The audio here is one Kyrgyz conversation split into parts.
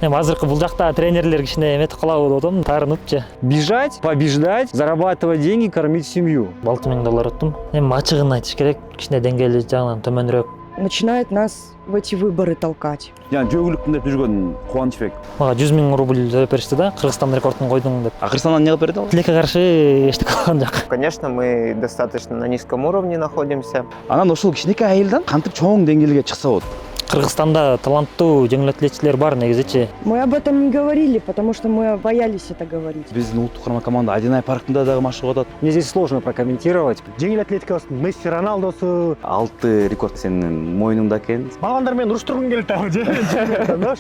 Эми азыркы бул жакта тренерлер кичине эметип калабы деп атам, таарынып Бежать, побеждать, зарабатывать деньги, кормить семью. $6000 уттум. Эми ачыгын айтыш керек, кичине деңгээли жагынан төмөнүрөөк. Начинает нас в эти выборы толкать. Yani жөгүлүктүн деп жүргөн Кубанычбек. Мага 100 000 рубль төлөп беришти да, Кыргызстан рекордун койдуң деп. Кыргызстандан эмне кылып берди ал? Тилекке каршы эчтеке кылган жок. Конечно, мы достаточно на низком уровне находимся. Анан ошол кичинекей айылдан кантип чоң деңгээлге чыкса болот? Кыргызстанда таланттуу жеңил атлетчилер бар негизичи. Мы об этом не говорили, потому что мы боялись это говорить. Биздин улуттук курама команда Адинай паркында дагы машыгып атат. Мне здесь сложно прокомментировать. Жеңил атлетикасынын Месси, Роналдосу. 6 рекорд сенин мойнуңда экен. Баландар менен уруштургум келет дагы.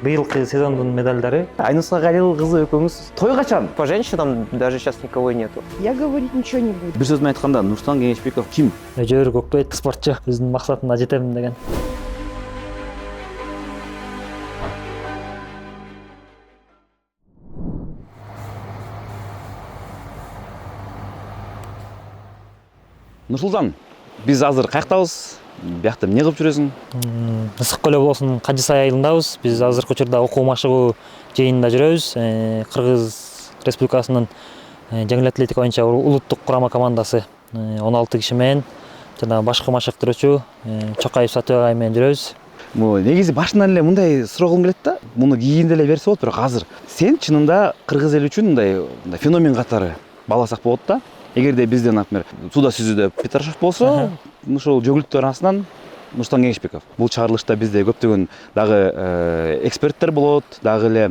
Быйылкы сезондун медалдары Айнуса Галил кызы экөөңүз той качан? По женщинам даже сейчас никого и нету. Я говорить ничего не буду. Бир сөз менен айтканда Нурсултан Кеңешбеков ким? өжөр көкпөйт спортчу, өзүнүн максатына жетем деген. Нурсултан, биз азыр каяктабыз? Биякта эмне кылып жүрөсүң? Ысык көл облусунун Кажы Сай айылындабыз. Биз азыркы учурда окуу машыгуу жыйынында жүрөбүз. Кыргыз Республикасынын жеңил атлетика боюнча улуттук курама командасы 16 киши менен жана башкы машыктыруучу Чокаев Сатыбек агай менен жүрөбүз. Негизи башынан эле мындай суроо кылгым келет да. Муну кийинде эле берсе болот, бирок азыр сен чынында кыргыз эли үчүн мындай феномен катары бааласак болот да. Эгерде бизден, например, суда сүзүүдө Петрашев болсо, ошол жөгүлүктөр арасынан Нурсултан Кеңешбеков. Бул чыгарылышта бизде көптөгөн дагы эксперттер болот, дагы эле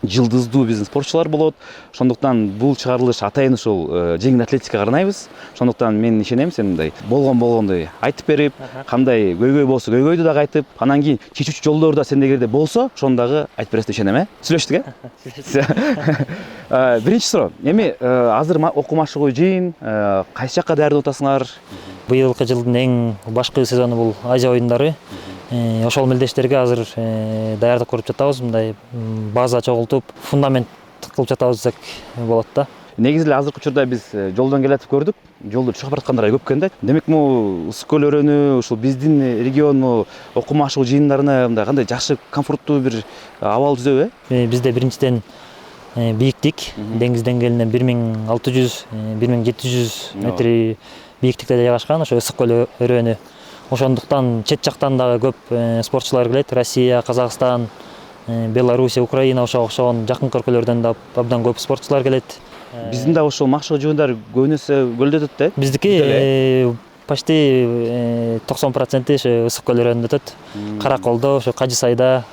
жылдыздуу биздин спортчулар болот. Ошондуктан бул чыгарылыш атайын ушул жеңил атлетикага арнайбыз. Ошондуктан мен ишенем, сен мындай болгондой айтып берип, кандай көйгөй болсо көйгөйдү дагы айтып, анан кийин чечүүчү жолдор да сенде эгерде болсо, ошону дагы айтып бересиң деп ишенем, Сүйлөштүк, Биринчи суроо. Эми азыр окуу машыгуу жыйын, кайсы жакка даярданып атасыңар? Быйылкы жылдын эң башкы сезону бул Азия оюндары. Ошол мелдештерге азыр даярдык көрүп жатабыз. Мындай база чогултуп, фундамент кылып жатабыз десек болот да. Негизи эле азыркы учурда биз жолдон келатып көрдүк. Жолду чыгып бараткандар көп экен да. Демек, ысык көл өрөөнү, ушул биздин регион окуу машыгуу жыйындарына мындай кандай жакшы, комфорттуу бир абал түзөбү? Бизде биринчиден бийиктик, деңиз деңгээлинен 1600-1700 метр бийиктикте жайгашкан ошо ысык көл өрөөнү. Ошондуктан чет жактан дагы көп спортчулар келет. Россия, Казакстан, Белоруссия, Украина ошогон жакынкы өлкөлөрдөн да абдан көп спортчулар келет. Биздин да ошол машыгуу жыйындар көбүнесе көлдө өтөт да. Биздики почти 90% ошо ысык көл өрөөнүндө өтөт. Караколдо, ошо Кажы Сайда,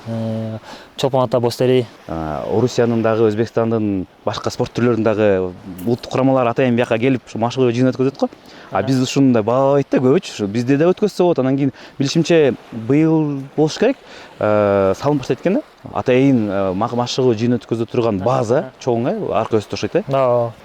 Чолпон Ата Бостери. Орусиянын дагы, Өзбекстандын башка спорт түрлөрүнүн дагы улуттук курамалар атайын бияка келип ушу машыгуу жыйын өткөзөт го. Биз ушундай баалабайт да көбүчү. Бизде да өткөзсө болот. Анан кийин билишимче быйыл болуш керек. Салым баштайт экен да. Атайын машыгуу жыйын өткөзө турган база чоң, арка өстү окшойт.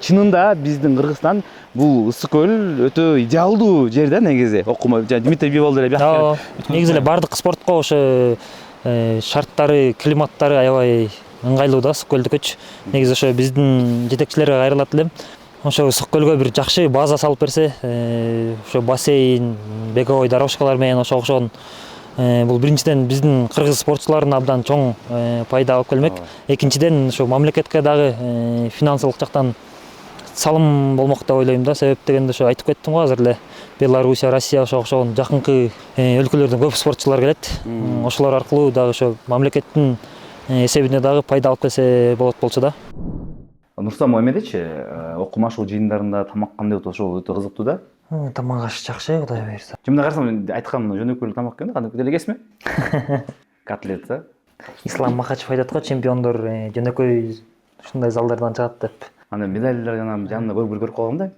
Чынында биздин Кыргызстан бул ысык көл өтө идеалдуу жер да негизи. Окума Дмитрий Бивол деле бияка. Негизи эле бардык спортко ошо шарттары, климаттары аябай ыңгайлуу да ысык көлдүкөчү. Негизи ошо биздин жетекчилерге кайрылат элем. Ошо ысык көлгө бир жакшы база салып берсе, ошо бассейн, беговой дорожкалар менен ошо окшогон бул биринчиден биздин кыргыз спортчуларына абдан чоң пайда алып келмек. Экинчиден ошо мамлекетке дагы финансылык жактан салым болмок деп ойлойм да. Себеп дегенде ошо айтып кеттим го, азыр эле Белоруссия, Россия ошо окшогон жакынкы өлкөлөрдөн көп спортчулар келет. Ошолор аркылуу дагы ошо мамлекеттин эсебине дагы пайда алып келсе болот болчу да. Нурсултан, эмедечи, окуу машыгуу жыйындарында тамак кандай болот? Ошол өтө кызыктуу да. Тамак аш жакшы, Кудай буйрса. Жымына карасам айткан жөнөкөй тамак экен, кандай делегесизби? Котлет, Ислам Махачев айтат го, чемпиондор жөнөкөй ушундай залдардан чыгат деп. Аны медальдар жанына көрүп калгам да.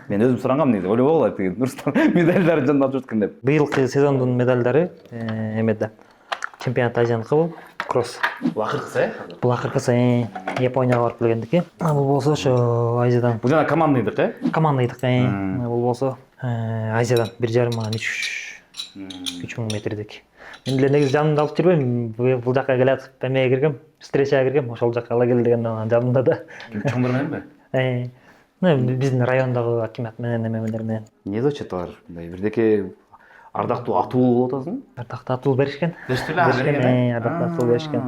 Мен өзүм сурангам негизи, ойлобогула деген Нурсултан медальдарын жанына алып жаткан деп. Быйылкы сезондун медалдары эмеде. Чемпионат Азияныкы бул, кросс. Бул акыркысы, Бул акыркысы Японияга барып келгендики. Бул болсо ошо Азиядан. Бул жана командныйдык, Командныйдык. Бул болсо Азиядан 1,5-3,000 метрдик. Мен деле негизи жанымда алып жүрбөйм. Бул жака келатып, эмеге киргем, встречага киргем, ошол жака ала кел деген жанымда да. Чоңдор мененби? Биздин райондогу акимат менен эмелер менен. Эмне зачет бар? Мындай бирдеке ардактуу атуу болуп атасың? Ардактуу атуу беришкен. Ардактуу атуу беришкен.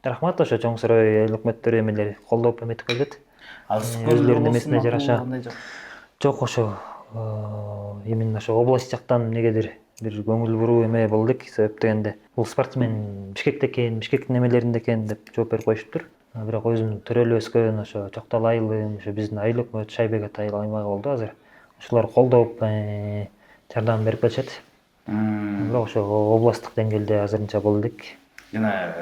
Рахмат, ошо чоң сарай эл өкмөттөр эмелери колдоп эметип келет. Өзлөрүнүн эмесине жараша. Жок, ошо именно ошо область жактан негедир бир көңүл буруу эме болдук. Себеп дегенде бул спортсмен Бишкекте экен, Бишкектин эмелеринде экен деп жооп берип коюшуптур. Бирок өзүм төрөлүп өскөн ошо Чоктал айылым, ошо биздин айыл өкмөт Шайбек айыл аймагы болду азыр. Ошолор колдоп жардам берип келишет. Бирок ошо областтык деңгээлде азырынча болдук. Жана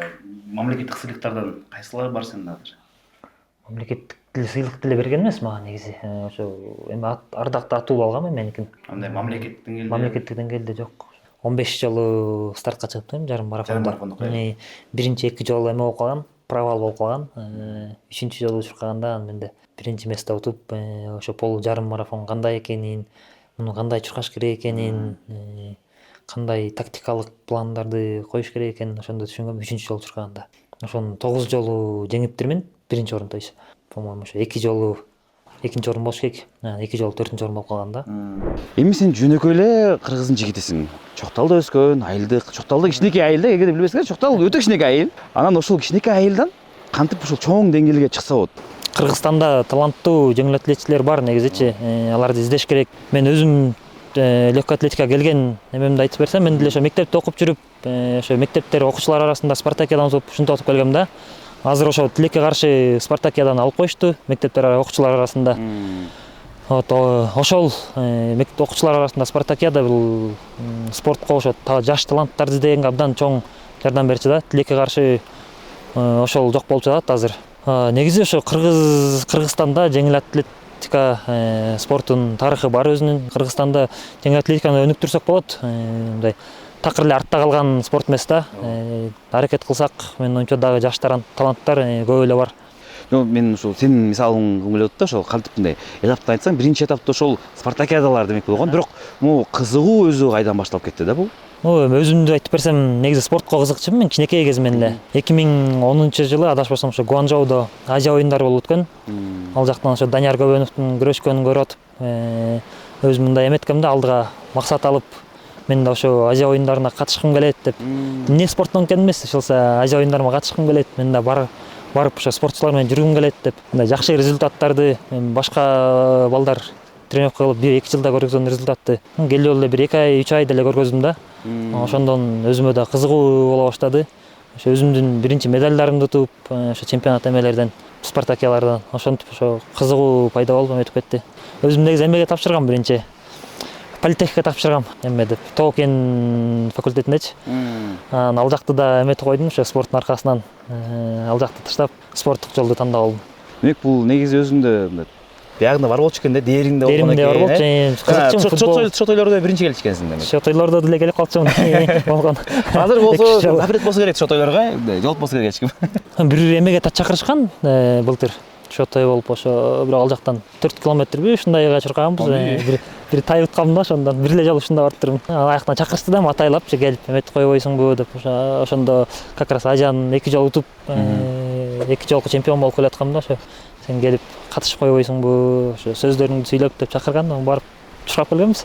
мамлекеттик сыйлыктардан кайсылар бар сенде азыр? Мамлекеттик сыйлык деле берген эмес мага негизи. Ошо эми ардактуу атуу алгам меникин. Андай Мамлекеттик деңгээлде жок. 15 жолу стартка чыгыптым жарым марафондо. Биринчи 2 жолу эме болуп калгам, провал болуп калган. 3-чү жолу чуркаганда менде биринчи место утуп, ошо полу жарым марафон кандай экенин, муну кандай чуркаш керек экенин, кандай тактикалык пландарды коюш керек экенин ошондо түшүнгөм 3-чү жолу чуркаганда. Ошону 9 жолу жеңиптирмин, биринчи орун тоюш. По-моему, ошо 2 жолу экинчи орун болуш керек. 2 жолу 4-чү орун болуп калганда. Эми сен жөнөкөй эле кыргыздын жигитисиң. Чокталда өскөн, айылдык. Чокталда кичинекей айыл да, эгерде билбесеңер, Чоктал өтө кичинекей айыл. Анан ошол кичинекей айылдан кантип ушул чоң деңгээлге чыкса болот? Кыргызстанда таланттуу жеңил атлетчилер бар негизичи. Аларды издеш керек. Мен өзүм легкий атлетикага келген эмемди айтып берсем, мен деле ошо мектепте окуп жүрүп, ошо мектептер окуучулар арасында спартакиадан ушинтип отуп келгем да. Азыр ошо тилекке каршы спартакиадан алып коюшту мектептер окуучулар арасында. Вот ошол окуучулар арасында спартакиада бул спортко ошо жаш таланттарды издегенге абдан чоң жардам берчү да. Тилекке каршы ошол жок болуп жатат азыр. Негизи ошо Кыргызстанда жеңил атлетика спортунун тарыхы бар өзүнүн. Кыргызстанда жеңил атлетиканы өнүктүрсөк болот. Мындай такыр эле артта калган спорт эмес да. Аракет кылсак, менин оюмча дагы жаш таланттар көп эле бар. Мен ушул сенин мисалың келип атат да, ошол кантип мындай этаптан айтсаң, биринчи этапта ошол спартакиадалар демек болгон, бирок могу кызыгуу өзү кайдан башталып кетти да бул? Өзүмдү айтып берсем, негизи спортко кызыкчумун мен кичинекей кезимден эле. 2010 жылы адашпасам ошо Гуанчжоудо Азия оюндары болуп өткөн. Ал жактан ошо Данияр Көбөновдун күрөшкөнүн көрүп атып, өзүм мындай эметкем да, алдыга максат алып, мен да ошо Азия оюндарына катышкым келет деп. Эмне спорттон экен эмес, ошолса Азия оюндарына катышкым келет, мен да барып ошо спортчулар менен жүргүм келет деп. Мындай жакшы результаттарды башка балдар тренировка кылып 1-2 жылда көргөзгөн результатты келип эле бир 2 ай, 3 айда эле көргөздүм да. Ошондон өзүмө да кызыгуу боло баштады. Ошо өзүмдүн биринчи медальдарымды утуп, ошо чемпионат эмелерден, спартакиялардан, ошентип ошо кызыгуу пайда болуп өтүп кетти. Өзүм негизи эмеге тапшыргам биринчи. Политехникке тапшыргам, эме деп, Тоо-кен факультетиндечи. Ал жакты да эметип койдум, ошо спорттун аркасынан ал жакты таштап, спорттук жолду тандап алдым. Демек бул негизи өзүңдө биягында бар болчу экен да, дээриңде болгон экен. Дээримде бар болчу, кызыкчумун. Шот ойлордо биринчи келчү экенсиң демек. Шот ойлордо деле келип калчумун болгон. Азыр болсо апрет болсо керек шот ойлорго, жолуп болсо керек эч ким. Бир эмеге чакырышкан былтыр. Шотой болуп ошо бирок ал жактан 4 километрби ушундайга чуркаганбыз. Бир тайып аткам да, ошондон бир эле жолу ушунда барып турдум. Аяктан чакырышты да, атайлапчы келип эметип койбойсуңбу деп. Ошондо как раз Азияны 2 жолу утуп, 2 жолку чемпион болуп келаткам да, ошо сен келип катышып койбойсуңбу, ошо сөздөрүңдү сүйлөп деп чакырган, барып чуркап келгенбиз.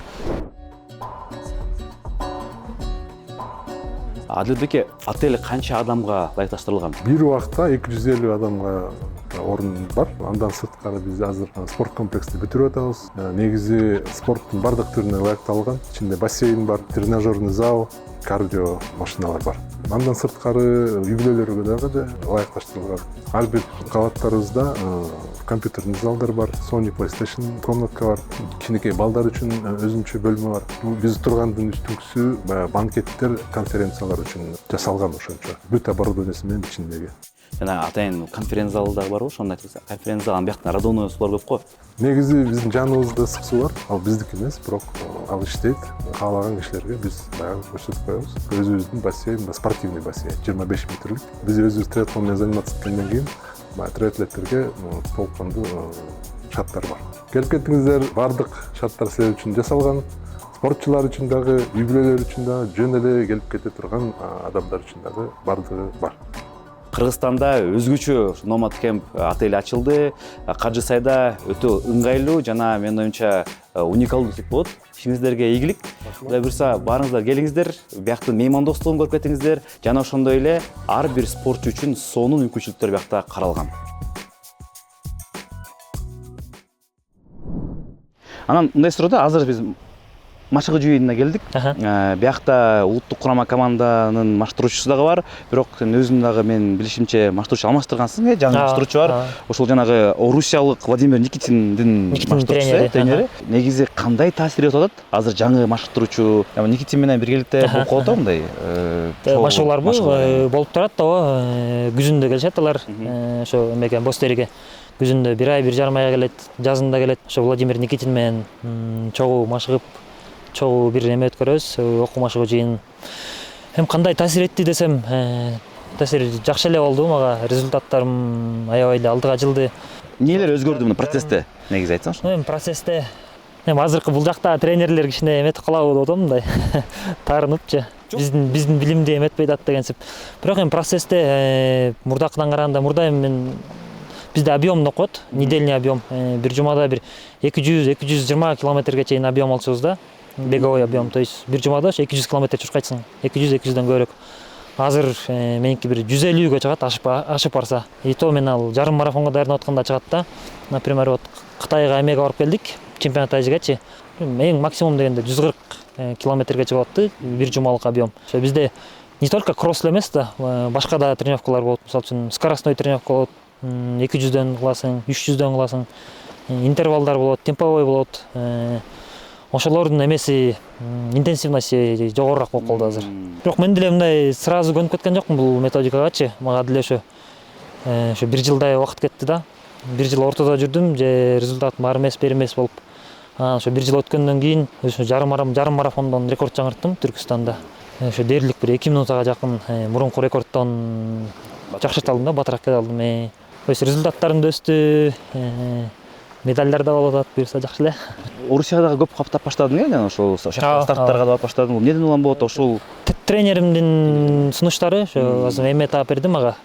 Адилбеке, отель канча адамга ылайыкташтырылган? Бир убакта 250 адамга орун бар. Андан сырткары биз азыр спорт комплексти бүтүрүп атабыз. Негизи спорттун бардык түрүнө ылайыкталган. Ичинде бассейн бар, тренажерный зал, кардио машиналар бар. Андан сырткары үй-бүлөлөргө дагы ылайыкташтырылган. Ар бир кабаттарыбызда компьютерный залдар бар, Sony PlayStation комнатка бар, кичинекей балдар үчүн өзүнчө бөлмө бар. Биз тургандын үстүңкүсү баягы банкеттер, конференциялар үчүн жасалган ошончо. Бүт оборудованиясы менен ичиндеги. Жана атайын конференц залы дагы барбы? Ошондо айтылса, конференц зал бияктан радоновый суулар көп го. Негизи биздин жаныбызда ысык суу бар. Ал биздики эмес, бирок ал иштейт. Каалаган кишилерге биз баягы көрсөтүп коебуз. Өзүбүздүн бассейн, спортивный бассейн, 25 метрлик. Биз өзүбүз триатлон менен заниматься эткенден кийин триатлеттерге толкундуу шарттар бар. Келип кеттиңиздер, бардык шарттар силер үчүн жасалган. Спортчулар үчүн дагы, үй-бүлөлөр үчүн дагы, жөн эле келип кете турган адамдар үчүн дагы бардыгы бар. Кыргызстанда өзгөчө Nomad Camp отель ачылды. Кажы Сайда өтө ыңгайлуу жана менин оюмча уникалдуу десек болот. Ишиңиздерге ийгилик. Кудай буйрса баарыңыздар келиңиздер, бияктын меймандостугун көрүп кетиңиздер жана ошондой эле ар бир спортчу үчүн сонун мүмкүнчүлүктөр биякта каралган. Анан мындай суроо да, азыр биз машыгуу жыйынына келдик. Биякта улуттук курама команданын маштыруучусу дагы бар, бирок сен өзүң дагы мен билишимче маштыруучу алмаштыргансың, жаңы маштыруучу бар. Ошол жанагы орусиялык Владимир Никитиндин маштыруучусу, тренери. Негизи кандай таасир этип атат? Азыр жаңы маштыруучу Никитин менен биргеликте болуп калат мындай машыгуулар болуп турат, ооба. Күзүндө келишет алар, ошо эмеге Бостериге. Күзүндө 1 ай 1,5 айга келет, жазында келет. Ошо Владимир Никитин менен чогуу машыгып, чогуу бир эме өткөрөбүз, окуу машыгуу жыйын. Эми кандай таасир этти десем, таасир жакшы эле болду мага. Результаттарым аябай эле алдыга жылды. Эмнелер өзгөрдү мына процессте? Негизи айтсаңчы. Эми процессте азыркы бул жакта тренерлер кичине эметип калабы деп атам, мындай таарыныпчы. Биздин билимди эметпей атат дегенсип. Бирок эми процессте мурдакыдан караганда мурда эми бизде объем окот, недельный объем. Бир жумада бир 200-220 километрге чейин объем алчубуз да. Беговой объем, то есть бир жумада 200 километр чуркайтсың, 200-200дөн көбүрөөк. Азыр меники бир 150гө чыгат, ашып барса. И то мен ал жарым марафонго даярданып атканда чыгат да. Например, вот Кытайга эмеге барып келдик, чемпионат Азиягачы. Эң максимум дегенде 140 километрге чыгып атты, бир жумалык объем. Ошо бизде не только кросс эмес да, башка да тренировкалар болот. Мисалы үчүн скоростной тренировка болот, 200дөн кыласың, 300дөн кыласың, интервалдар болот, темповой болот. Ошолордун эмеси интенсивности жогорураак болуп калды азыр. Бирок мен деле мындай сразу көнүп кеткен жокмун бул методикагачы. Мага деле ошо 1 жылдай убакыт кетти да. 1 жыл ортодо жүрдүм, же результатым ар эмес, бер эмес болуп. Ошо 1 жыл өткөндөн кийин ошо жарым марафондон рекорд жаңырттым Түркүстанда. Ошо дээрлик бир 2 минутага жакын мурунку рекорддон жакшырта алдым да, батыраак кете алдым. То есть результаттарым да өстү, медальдар да болуп атат, буюрса жакшы эле. Орусияга көп каптап баштадың жана ошол старттарга да барып баштадың. Бул эмнеден улам болот? Ошол тренеримдин сунуштары, ошо азыр эме таап берди мага.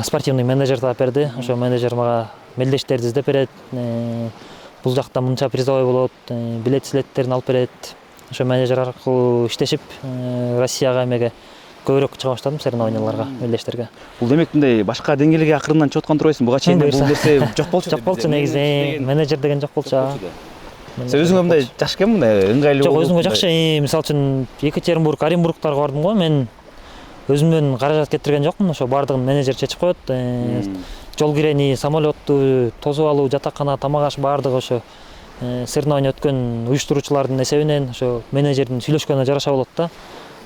Спортивный менеджер таап берди. Ошо менеджер мага мелдештерди издеп берет. Бул жакта мынча призовой болот, билет слеттерин алып берет. Ошо менеджер аркылуу иштешип, Россияга эмеге көбүрөөк чыга баштадым, соревнованияларга, мелдештерге. бул демек мындай башка деңгээлге акырындан чыгып аткан турбайсың. Буга чейин бул нерсе жок болчу. Жок болчу негизи, менеджер деген жок болчу. Сен өзүңө мындай жакшы экен, мындай ыңгайлуу. Жок, өзүмгө жакшы. Мисалы үчүн Екатеринбург, Оренбургтарга бардым го, мен өзүмдөн каражат кетирген жокмун. Ошо бардыгын менеджер чечип коет. Жол кирени, самолетту тосуп алуу, жатакана, тамак аш бардыгы ошо соревнование өткөн уюштуруучулардын эсебинен, ошо менеджердин сүйлөшкөнүнө жараша болот да.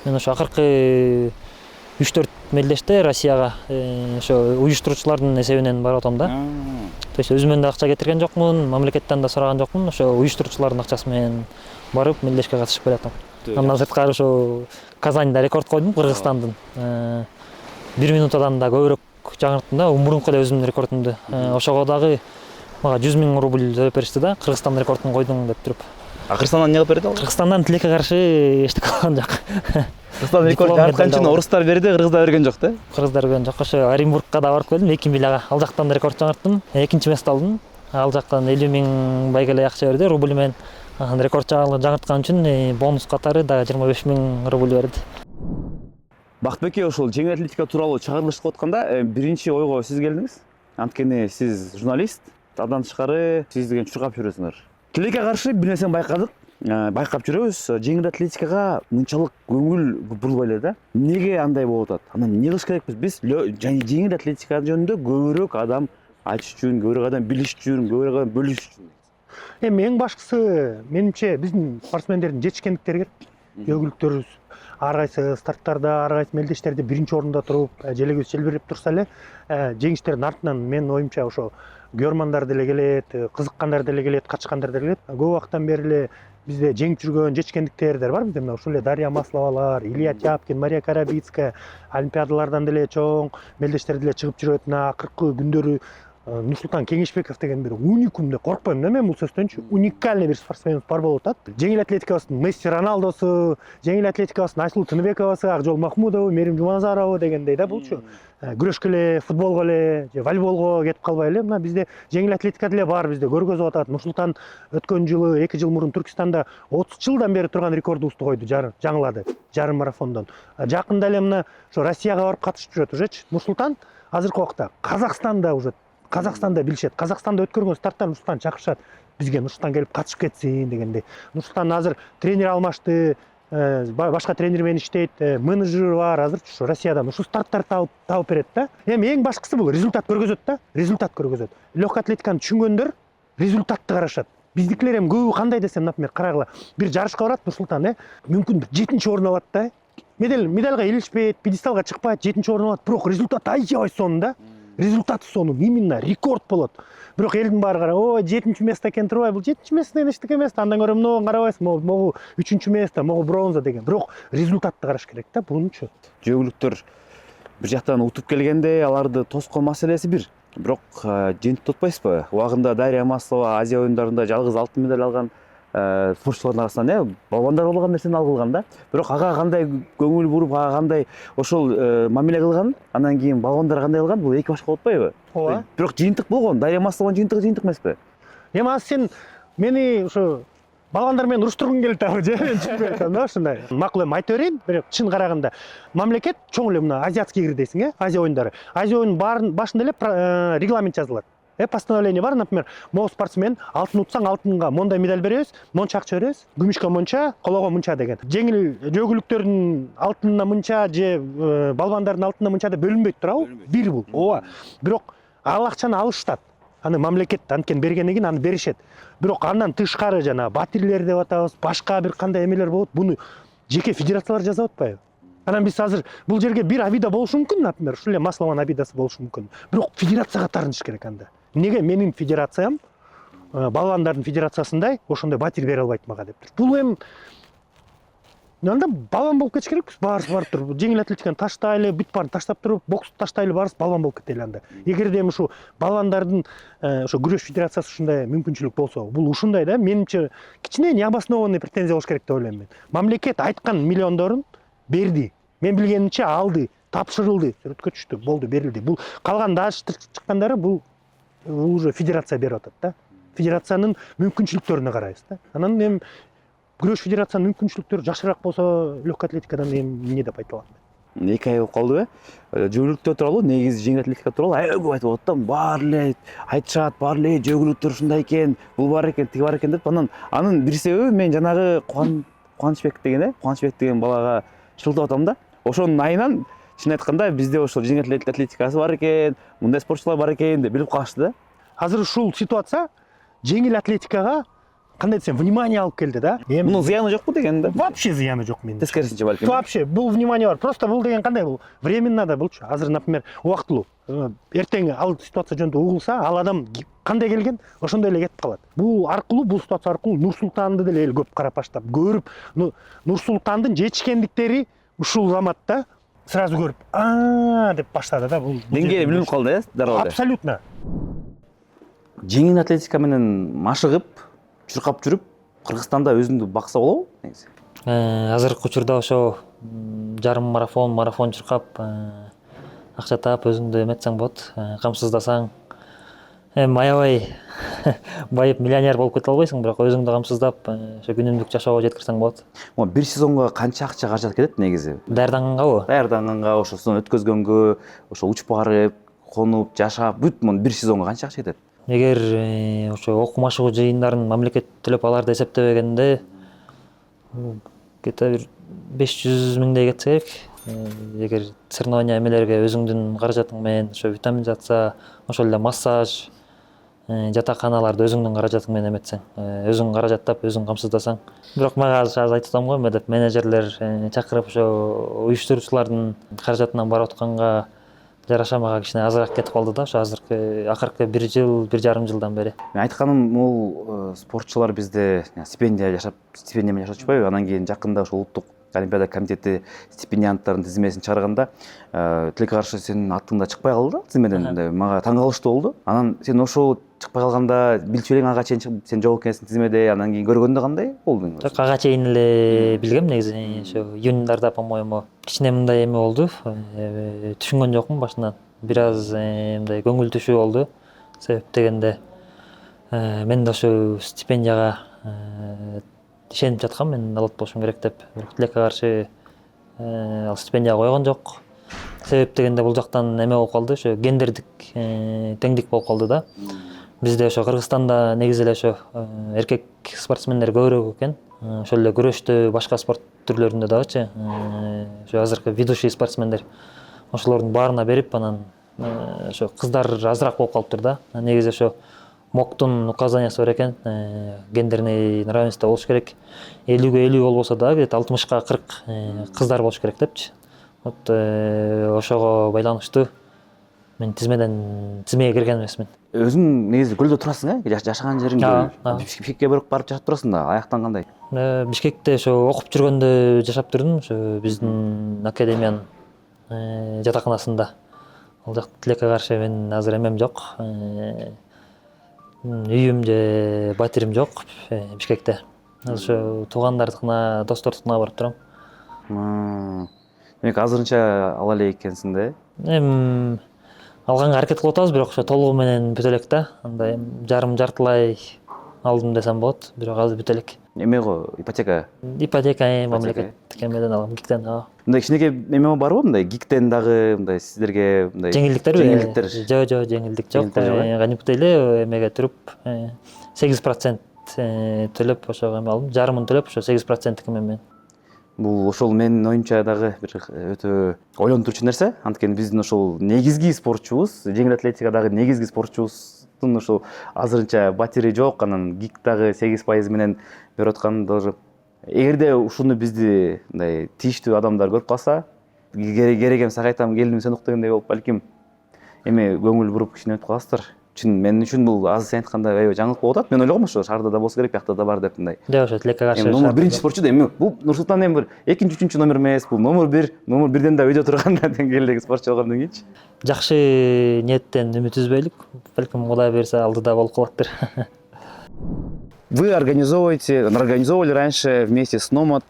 Мен ошо акыркы 3-4 мелдеште Россияга ошо уюштуруучулардын эсебинен барып атам да. То есть өзүмөн да акча кетирген жокмун, мамлекеттен да сураган жокмун, ошо уюштуруучулардын акчасы менен барып мелдешке катышып келатам. Андан сырткары ошо Казаньда рекорд койдум, Кыргызстандын. 1 минутадан да көбүрөөк жаңырттым да, мурунку эле өзүмдүн рекордумду. Ошого дагы мага 100 000 рубль төлөп беришти да, Кыргызстан рекордун койдуң деп туруп. Кыргызстандан эмне кылып берди ал? Кыргызстандан тилекке каршы эчтеке калган жок. Кыргызстан рекорд жараткан үчүн орустар берди, кыргыздар берген жок да? Кыргыздар берген жок. Ошо Оренбургка да барып келдим, Экинбилага. Ал жактан рекорд жаңырттым. 2-нчи место алдым. Ал жактан 50 000 байгеле акча берди, рубль менен. Рекорд жаңырткан үчүн бонус катары да 25 000 рубль берди. Бактыбеке, ошол жеңил атлетика тууралуу чыгарылыш кылып атканда биринчи ойго сиз келдиңиз. Анткени сиз журналист, абдан тышкары сиз деген чуркап жүрөсүңөр. Тилекке каршы бир нерсени байкадык. Байкап жүрөбүз, жеңил атлетикага мынчалык көңүл бурулбай эле да. Эмнеге андай болуп атат? Анан эмне кылыш керекпиз? Биз жеңил атлетика жөнүндө көбүрөөк адам айтыш үчүн, көбүрөөк адам билиш үчүн, көбүрөөк адам бөлүш үчүн. Эми эң башкысы менимче биздин спортсмендердин жетишкендиктери керек. Өгүлүктөрүбүз ар кайсы старттарда, ар кайсы мелдештерде биринчи орунда туруп, желегибиз желбиреп турса эле, жеңиштердин артынан менин оюмча ошо көрмандар деле келет, кызыккандар деле келет, катышкандар деле келет. Көп убакыттан бери эле бизде жеңип жүргөн жетишкендиктер бар бизде. Ушул эле Дарья Масловалар, Илья Тяпкин, Мария Карабицкая олимпиадалардан деле чоң мелдештер деле чыгып жүрөт. Акыркы күндөрү Нурсултан Кеңешбеков деген бир уникум деп коркпойм да мен бул сөздөнчү. Уникальный бир спортсменибиз бар болуп атат. Жеңил атлетикабыздын Месси Роналдосу, жеңил атлетикабыздын Айсулуу Тыныбековасы, Акжол Махмудова, Мерим Жуманазарова дегендей да болчу. Күрөшкө эле, футболго эле, же волейболго кетип калбай эле, мына бизде жеңил атлетика деле бар, бизде көргөзүп атат. Нурсултан өткөн жылы 2 жыл мурун Түркистанда 30 жылдан бери турган рекордубузду койду, жаңылады, жарым марафондон. Жакында эле мына ошо Россияга барып катышып жүрөт ужечи. Нурсултан азыркы убакта Казакстанда уже Казакстанда билишет. Казакстанда өткөргөн старттан Нурсултан чакырышат. Бизге Нурсултан келип катышып кетсин дегендей. Нурсултан азыр тренер алмашты, башка тренер менен иштейт, менеджер бар. Азыр ушу Россиядан ушу старттарды табып берет да. Эми эң башкысы бул результат көргөзөт да. Результат көргөзөт. Легкий атлетиканы түшүнгөндөр результатты карашат. Биздикилер эми көбү кандай десем, например, карагыла, бир жарышка барат Нурсултан, мүмкүн 7-чи орун алат да. Медальга илишпейт, пьедесталга чыкпайт, 7-чи орун алат, бирок результат аябай сонун. Результаты сонун, именно рекорд болот. Бирок элдин баары карап, ой, 7-чи место экен турбай, бул 7-чи место деген эчтеке эмес, андан көрө мынуга карабайсың, могу 3-чү место, могу бронза деген. Бирок результатты караш керек да, бунчу. Жөгүлүктөр бир жактан утуп келгенде аларды тоскон маселеси бир. Бирок жентип отпайсызбы? Убагында Дарья Маслова Азия оюндарында жалгыз алтын медаль алган спортчулардын арасынан балбандар болгон нерсени алган да. Бирок ага кандай көңүл буруп, ага кандай ошол мамиле кылган, андан кийин балбандар кандай кылган, бул эки башка болуп атпайбы? Ооба. Бирок жыйынтык болгон. Дарья Маслованын жыйынтыгы эмеспи? Эми азыр сен мени ушу балбандар менен уруштургуң келип атабы же? Түшүнбөй атам да ушундай. Макул эми айта берейин, бирок чын караганда мамлекет чоң эле мына азиатский игр дейсиң, Азия оюндары. Азия оюнунун башында эле регламент жазылат. Постановление бар, например, могу спортсмен алтын утсаң алтынга мондай медаль беребиз, монча акча беребиз, күмүшкө монча, колого монча деген. Жеңил жөгүлүктөрдүн алтынына мынча же балбандардын алтынына мынча деп бөлүнбөйт турабы? Бир бул. Ооба. Бирок ал акчаны алышат. Аны мамлекет анткени бергенден кийин аны беришет. Бирок андан тышкары жана батирлер деп атабыз, башка бир кандай эмелер болот, буну жеке федерациялар жасап атпайбы? Анан биз азыр бул жерге бир обида болушу мүмкүн, например, ушул эле Маслованын обидасы болушу мүмкүн. Бирок федерацияга тартыш керек анда. Неге менин федерациям балбандардын федерациясындай ошондой батир бере албайт мага деп тур. Бул эми анда балбан болуп кетиш керекпиз, баарыбыз барып туруп, жеңил атлетиканы таштайлы, бүт баарын таштап туруп, боксту таштайлы, баарыбыз балбан болуп кетели анда. Эгерде эми ушу балбандардын ошо күрөш федерациясы ушундай мүмкүнчүлүк болсо, бул ушундай да, менимче кичине необоснованный претензия болуш керек деп ойлойм мен. Мамлекет айткан миллиондорун берди. Мен билгенимче алды, тапшырылды, сүрөткө түштү, болду, берилди. Бул калган дагы чыккандары бул уже федерация берип атат да. Федерациянын мүмкүнчүлүктөрүнө карайбыз да. Анан эми күрөш федерациянын мүмкүнчүлүктөрү жакшыраак болсо, легкий атлетикадан эми эмне деп айта алам мен. 2 ай болуп калдыбы? Жөгүлүктөр тууралуу, негизи жеңил атлетика тууралуу аябай көп айтып атат да. Баары эле айтышат, баары эле жөгүлүктөр ушундай экен, бул бар экен, тиги бар экен деп. Анын бир себеби мен жанагы Кубанычбек деген балага шылтап атам да. Ошонун айынан чын айтканда бизде ошол жеңил атлетикасы бар экен, мындай спортчулар бар экен деп билип калышты да. Азыр ушул ситуация жеңил атлетикага кандай десем, внимание алып келди да. Мунун зыяны жокпу деген да? Вообще зыяны жок менин. Тескерисинче балким. Вообще бул внимание бар. Просто бул деген кандай бул? Временно да болчу. Азыр, например, убактылуу. Эртең ал ситуация жөнүндө угулса, ал адам кандай келген, ошондой эле кетип калат. Бул ситуация аркылуу Нурсултанды деле эл көп карап баштап, көрүп, Нурсултандын жетишкендиктери ушул заматта сразу көрүп, деп баштады да. Бул деңгээли билинип калды, дароо эле. Абсолютно. Жеңил атлетика менен машыгып, чуркап жүрүп, Кыргызстанда өзүңдү бакса болобу негизи? Азыркы учурда ошо жарым марафон чуркап акча таап өзүңдү эметсең болот, камсыздасаң. Эми аябай байып миллионер болуп кете албайсың, бирок өзүңдү камсыздап, ошо күнүмдүк жашоого жеткирсең болот. Бир сезонго канча акча каражат кетет негизи? Даярданганганбы? Даярданганга, ошосун өткөзгөнгө, ошо учуп барып, конуп, жашап, бүт бир сезонго канча акча кетет? Эгер ошо окуу машыгуу жыйындарын мамлекет төлөп аларды эсептебегенде где-то бир 500 миңдей кетсе керек. Эгер соревнования эмелерге өзүңдүн каражатың менен ошо витамин жатса, ошол эле массаж, жатаканаларды өзүңдүн каражатың менен эметсең, өзүң каражаттап, өзүң камсыздасаң. Бирок мага азыр айтып атам го, эме деп менеджерлер чакырып ошо уюштуруучулардын каражатынан барып атканга жараша мага кичине азыраак кетип калды да, ошо акыркы 1 жыл, 1,5 жылдан бери. Мен айтканым бул спортчулар бизде стипендия менен жашап жатышпайбы? Анан кийин жакында ошо улуттук Олимпиада комитети стипендианттардын тизмесин чыгарганда тилекке каршы сенин атың да чыкпай калды да тизмеден. Мага таң калыштуу болду. Анан сен ошол чыкпай калганда билчү элең ага чейин сен жок экенсиң тизмеде, анан кийин көргөндө кандай болду? Так ага чейин эле билгем негизи. Ошо июньдарда, по-моему, кичине мындай эме болду. Түшүнгөн жокмун башынан. Бир аз мындай көңүл түшүү болду. Себеп дегенде мен да ошо стипендияга ишенип жаткам, мен алат болушум керек деп. Бирок тилекке каршы ал стипендияга койгон жок. Себеп дегенде бул жактан эме болуп калды, ошо гендердик теңдик болуп калды да. Бизде ошо Кыргызстанда негизи эле ошо эркек спортсмендер көбүрөөк экен. Ошол эле күрөштө, башка спорт түрлөрүндө дагычы ошо азыркы ведущий спортсмендер ошолордун баарына берип, анан ошо кыздар азыраак болуп калыптыр да. Негизи ошо МОКтун указаниясы бар экен, гендерный равенство болуш керек. 50-ге 50 болбосо да, где-то 60-ка 40 кыздар болуш керек депчи. Вот ошого байланыштуу мен тизмеге кирген эмесмин. Өзүң негизи көлдө турасың, жашаган жериң Бишкекке барып жашап турасың да, аяктан кандай? Бишкекте ошо окуп жүргөндө жашап турдум, ошо биздин академиянын жатаканасында. Ал жакта тилекке каршы мен азыр эмем жок. Үйүм же батирим жок Бишкекте. Ошо туугандардыкына, достордукуна барып турам. Демек азырынча ала элек экенсиң да? Алганга аракет кылып атабыз, бирок ошо толугу менен бүтө элек да. Андай жартылай алдым десем болот, бирок азыр бүтө элек. Эме го, ипотека. Мамлекеттик эмеден алам, ГИКтен. Мындай кичинекей эме барбы мындай ГИКтен дагы мындай сиздерге мындай жеңилдиктер? Жок, жеңилдик жок. Кантип эле эмеге туруп 8% төлөп ошого эме алдым. Жарымын төлөп ошо 8% эмен. Бул ошол менин оюмча дагы бир өтө ойлонтурчу нерсе. Анткени биздин ошол негизги спортчубуз, жеңил атлетикадагы негизги спортчубуздун ошол азырынча батири жок, анан ГИК дагы 8% менен берип атканы даже. Эгерде ушуну бизди мындай тийиштүү адамдар көрүп калса, керегем сага айтам, келдим сен ук дегендей болуп, балким эми көңүл буруп кичине өтүп каласыздар. Мен үчүн бул аз сен айтканда аябай жаңылык болуп атат. Мен ойлогом ошо шаарда да болсо керек, биякта да бар деп мындай. Жок, ошо тилекке каршы. Номер 1 спортчу да эми бул Нурсултан эми бир 2-3 номер эмес, бул номер 1 да өйдө турганда деңгээлдеги спортчу болгондон кийинчи. Жакшы ниеттен үмүт үзбөйлүк. Балким Кудай берсе алдыда болуп калаттыр. Вы организовывали раньше вместе с Номад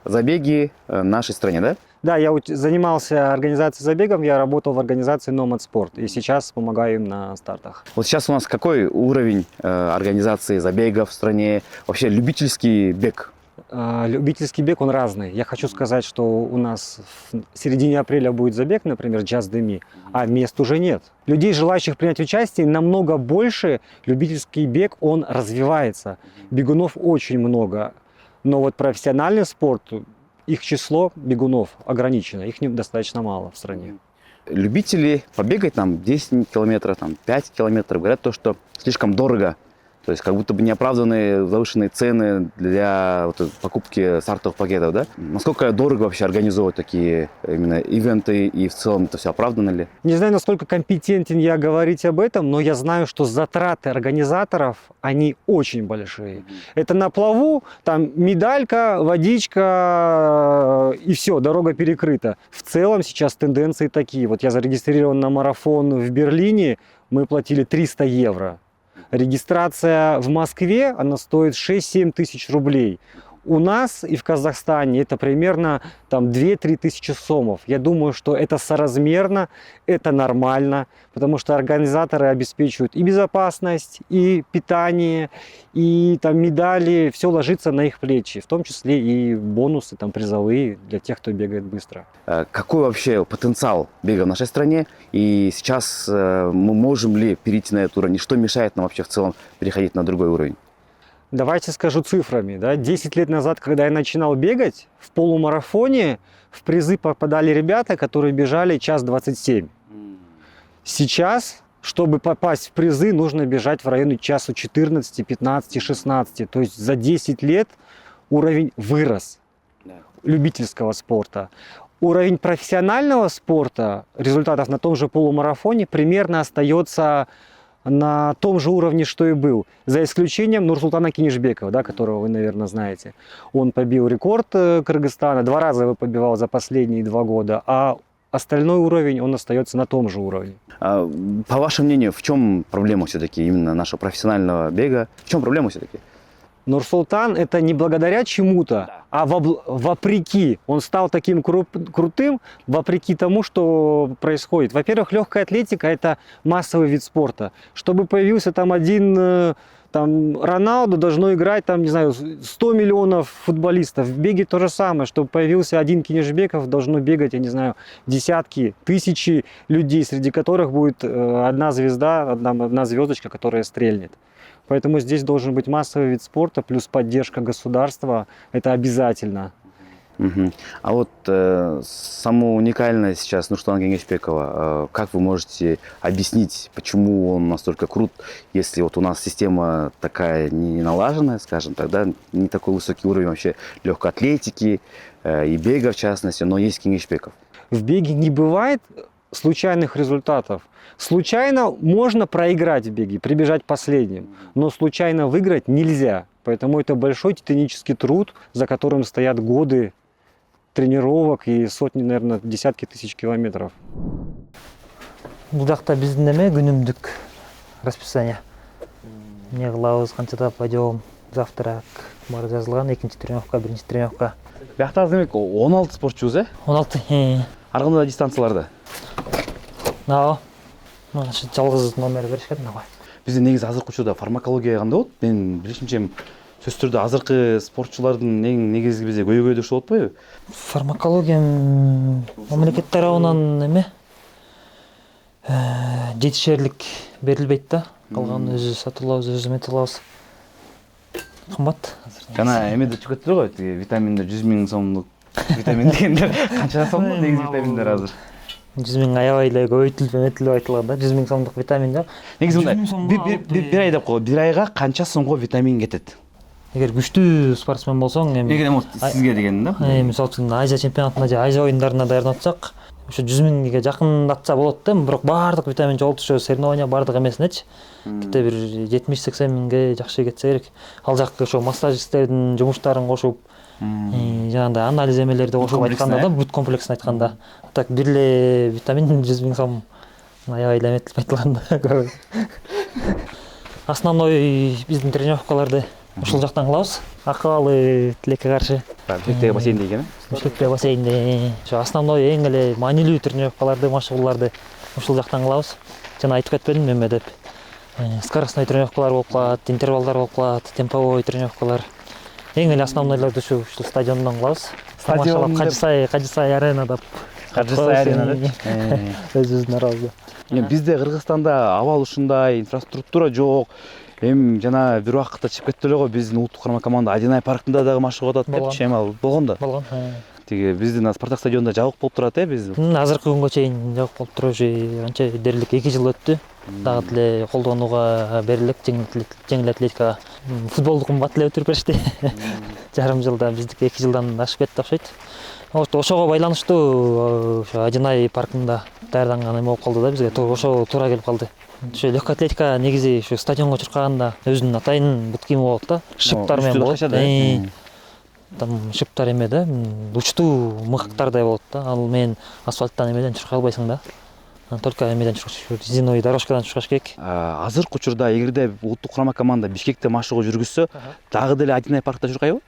забеги в нашей стране, да? Да, я занимался организацией забегов, я работал в организации Nomad Sport и сейчас помогаю им на стартах. Вот сейчас у нас какой уровень организации забегов в стране, вообще любительский бег? Любительский бег, он разный. Я хочу сказать, что у нас в середине апреля будет забег, например, Just the Me, а мест уже нет. Людей, желающих принять участие, намного больше. Любительский бег, он развивается. Бегунов очень много. Но вот профессиональный спорт, их число бегунов ограничено, их достаточно мало в стране. Любители побегать там 10 километров, там 5 километров, говорят то, что слишком дорого. То есть как будто бы неоправданные завышенные цены для покупки стартовых пакетов, да? Насколько дорого вообще организовывать такие именно ивенты и в целом это все оправдано ли? Не знаю, насколько компетентен я говорить об этом, но я знаю, что затраты организаторов, они очень большие. Это на плаву, там медалька, водичка и все, дорога перекрыта. В целом сейчас тенденции такие. Вот я зарегистрирован на марафон в Берлине, мы платили 300 евро. Регистрация в Москве, она стоит 6-7 тысяч рублей. У нас и в Казахстане это примерно 2-3 тысячи сомов. Я думаю, что это соразмерно, это нормально, потому что организаторы обеспечивают и безопасность, и питание, и медали. Все ложится на их плечи, в том числе и бонусы призовые для тех, кто бегает быстро. Какой вообще потенциал бега в нашей стране? И сейчас мы можем ли перейти на этот уровень? И что мешает нам вообще в целом переходить на другой уровень? Давайте скажу цифрами. 10 лет назад, когда я начинал бегать, в полумарафоне в призы попадали ребята, которые бежали 1:27. Сейчас, чтобы попасть в призы, нужно бежать в районе 1:14, 15, 16. То есть за 10 лет уровень вырос любительского спорта. Уровень профессионального спорта, результатов на том же полумарафоне примерно остается на том же уровне, что и был, за исключением Нурсултана Кинишбекова, да, которого вы, наверное, знаете. Он побил рекорд Кыргызстана, 2 раза его побивал за последние 2 года, а остальной уровень, он остается на том же уровне. А, по вашему мнению, в чем проблема все-таки именно нашего профессионального бега? В чем проблема все-таки? Нурсултан это не благодаря чему-то, а вопреки. Он стал таким крутым вопреки тому, что происходит. Во-первых, легкая атлетика это массовый вид спорта. Чтобы появился там один там, Роналду, должно играть там, не знаю, 100 миллионов футболистов. В беге то же самое. Чтобы появился один Кинишбеков, должно бегать, я не знаю, десятки, тысячи людей, среди которых будет одна звезда, одна звездочка, которая стрельнет. Поэтому здесь должен быть массовый вид спорта, плюс поддержка государства. Это обязательно. Мгм. А вот саму уникальность сейчас Нурсултана Кинишбекова, как вы можете объяснить, почему он настолько крут, если вот у нас система такая не налаженная, скажем так, да, не такой высокий уровень вообще легкой атлетики и бега в частности, но есть Кинишбеков. В беге не бывает случайных результатов. Случайно можно проиграть в беге, прибежать последним, но случайно выиграть нельзя. Поэтому это большой титанический труд, за которым стоят годы тренировок и сотни, наверное, десятки тысяч километров. Бул жакта биздин эме күнүмдүк расписание. Эмне кылабыз, канчада подъем, завтрак бар жазылган, экинчи тренировка, биринчи тренировка. Биякта демек 16 спортчубуз, 16. Ар кандай дистанцияларда? Ооба. Мына жалгыз номер беришкен ага. Бизде негизи азыркы учурда фармакология кандай болот? Мен билишимче сөзсүз түрдө азыркы спортчулардын эң негизги бизде көйгөйдү ушул болотпойбу? Фармакология мамлекет тарабынан эме жетишерлик берилбейт да. Калган өзү сатып алабыз, өзү эметип алабыз. Кымбат. Жана эмеде чыгып кетти го, витаминдер 100 000 сомдук витамин дегендер. Канча сомдук негизи витаминдер азыр? 100 000 аябай эле көбөйтүлүп эметилип айтылган да. 100 000 сомдук витамин жок. Негизи мындай бир ай деп кой, бир айга канча сомго витамин кетет? Эгер күчтүү спортсмен болсоң, Эгер сизге деген да? Мисалы үчүн Азия чемпионатына же Азия оюндарына даярданатсак, ошо 100 000ге жакындатса болот да, бирок баардык витамин жоготушу соревнования баардык эмесинечи. Кете бир 70-80 миңге жакшы кетсе керек. Ал жакка ошо массажисттердин жумуштарын кошуп, жанагындай анализ эмелерди кошуп айтканда да, бүт комплексин айтканда, так бир эле витамин 100 000 сом аябай эле эметилип айтылган да. Основной биздин тренировкаларды ушул жактан кылабыз. Акыбалы тилекке каршы. Тилектеги бассейнде экен, Тилектеги бассейнде. Ошо основной эң эле маанилүү тренировкаларды, машыгууларды ушул жактан кылабыз. Жана айтып кетпедимби эме деп. Скоростной тренировкалар болуп калат, интервалдар болуп калат, темповой тренировкалар. Эң эле основнойлорду ушул стадиондон кылабыз. Тамашалап Кажысай арена деп. Кажысай арена деп. Өзүбүздүн арабызда. Бизде Кыргызстанда абал ушундай, инфраструктура жок. Жана бир убакытта чыгып кетти эле го, биздин улуттук курама команда Адинай паркында дагы машыгып атат депчи, эми болгон да. Болгон. Тиги биздин Спартак стадионунда жабык болуп турат, биз. Азыркы күнгө чейин жабык болуп туруп, анча дээрлик 2 жыл өттү. Дагы деле колдонууга берилик, жеңил атлетикага. Футболду кымбат эле өтүрүп беришти. Жарым жылда, биздики 2 жылдан ашып кетти окшойт. Ошого байланыштуу ошо Адинай паркында даярданган эме болуп калды да, бизге ошо туура келип калды. Ошо легкая атлетика негизи ушу стадионго чуркаганда өзүнүн атайын бут кийими болот да. Шыптар менен болот. Там шыптар эме да, учтуу мыкактардай болот да. Ал менен асфальттан эмеден чуркай албайсың да. Только эмеден чуркаш, резиновый дорожкадан чуркаш керек. Азыркы учурда эгерде улуттук курама команда Бишкекте машыгуу жүргүзсө, дагы деле Адинай паркта чуркайбы?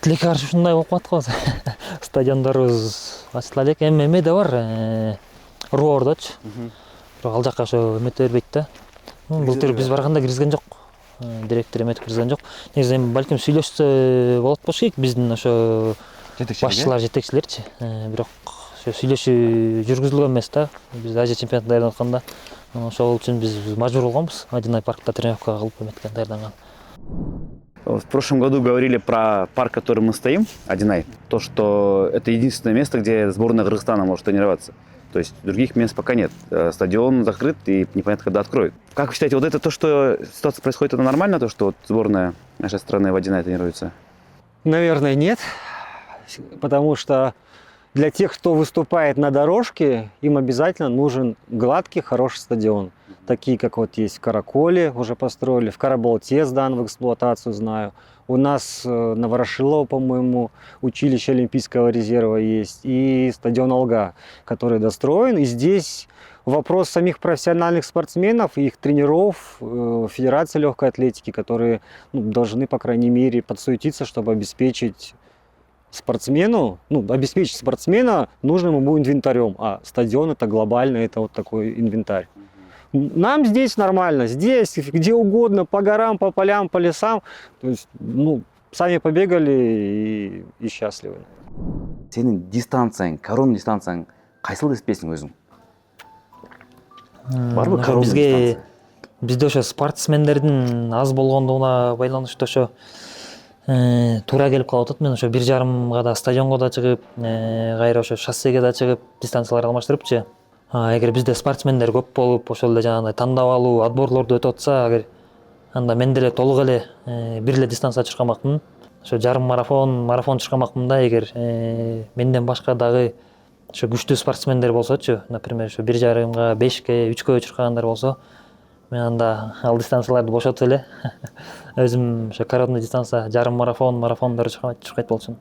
Тилекке каршы ушундай болуп калат го. Стадиондорубуз ачыла элек. Эме да бар, Роордочу. Бирок ал жакка ошо эмете бербейт да. Былтыр биз барганда киргизген жок. Директор эметип киргизген жок. Негизи эми балким сүйлөшсө болот болуш керек биздин ошо башчылар, жетекчилерчи. Бирок ошо сүйлөшүү жүргүзүлгөн эмес да. Биз Азия чемпионатына даярданып атканда ошол үчүн биз мажбур болгонбуз. Адинай паркта тренировка кылып эметкен даярданган. В прошлом году говорили про парк, в котором мы стоим, Адинай. То, что это единственное место, где сборная Кыргызстана может тренироваться. То есть других мест пока нет. Стадион закрыт и непонятно, когда откроют. Как вы считаете, вот это то, что ситуация происходит, это нормально, то, что вот сборная нашей страны в Адинай тренируется? Наверное, нет. Потому что для тех, кто выступает на дорожке, им обязательно нужен гладкий, хороший стадион. такие как вот есть в Караколе уже построили, в Карабалте сдан в эксплуатацию, знаю. У нас на Ворошилово, по-моему, училище Олимпийского резерва есть, и стадион Алга, который достроен. И здесь вопрос самих профессиональных спортсменов и их тренеров, Федерации легкой атлетики, которые должны, по крайней мере, подсуетиться, чтобы обеспечить обеспечить спортсмена нужным ему инвентарем. А стадион это глобально, это вот такой инвентарь. Нам здесь нормально, здесь где угодно, по горам, по полям, по лесам. То есть, сами побегали и счастливы. Сенин дистанцияң, корон дистанцияң кайсыл деспейсиң өзүң? Барбы корон дистанция? Бизде ошо спортсмендердин аз болгондугуна байланыштуу ошо туура келип калып атат. Мен ошо 1,5 да стадионго да чыгып, кайра ошо шоссеге да чыгып дистанцияларды алмаштырыпчы. Эгер бизде спортсмендер көп болуп, ошол эле жанагындай тандап алуу, отборлорду өтүп атса, анда мен деле толук эле бир эле дистанция чуркамакмын. Ошо жарым марафон чуркамакмын да, эгер менден башка дагы ошо күчтүү спортсмендер болсочу, например, ошо 1,5га, 5ке, 3кө чуркагандар болсо, мен анда ал дистанцияларды бошотуп эле өзүм ошо коронный дистанция, жарым марафондор чуркайт болчумун.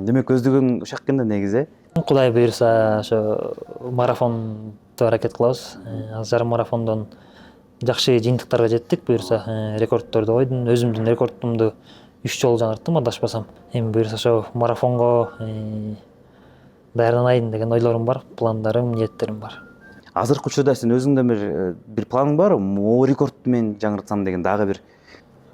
Демек көздөгөн ушак экен да негизи. Кудай буюрса ошо марафонду аракет кылабыз. Азыр жарым марафондон жакшы жыйынтыктарга жеттик. Буюрса рекордторду койдум. Өзүмдүн рекордумду 3 жолу жаңырттым, адашпасам. Эми буюрса ошо марафонго даярданайын деген ойлорум бар, пландарым, ниеттерим бар. Азыркы учурда сен өзүңдөн бир планың бар, могу рекордду мен жаңыртсам деген дагы бир.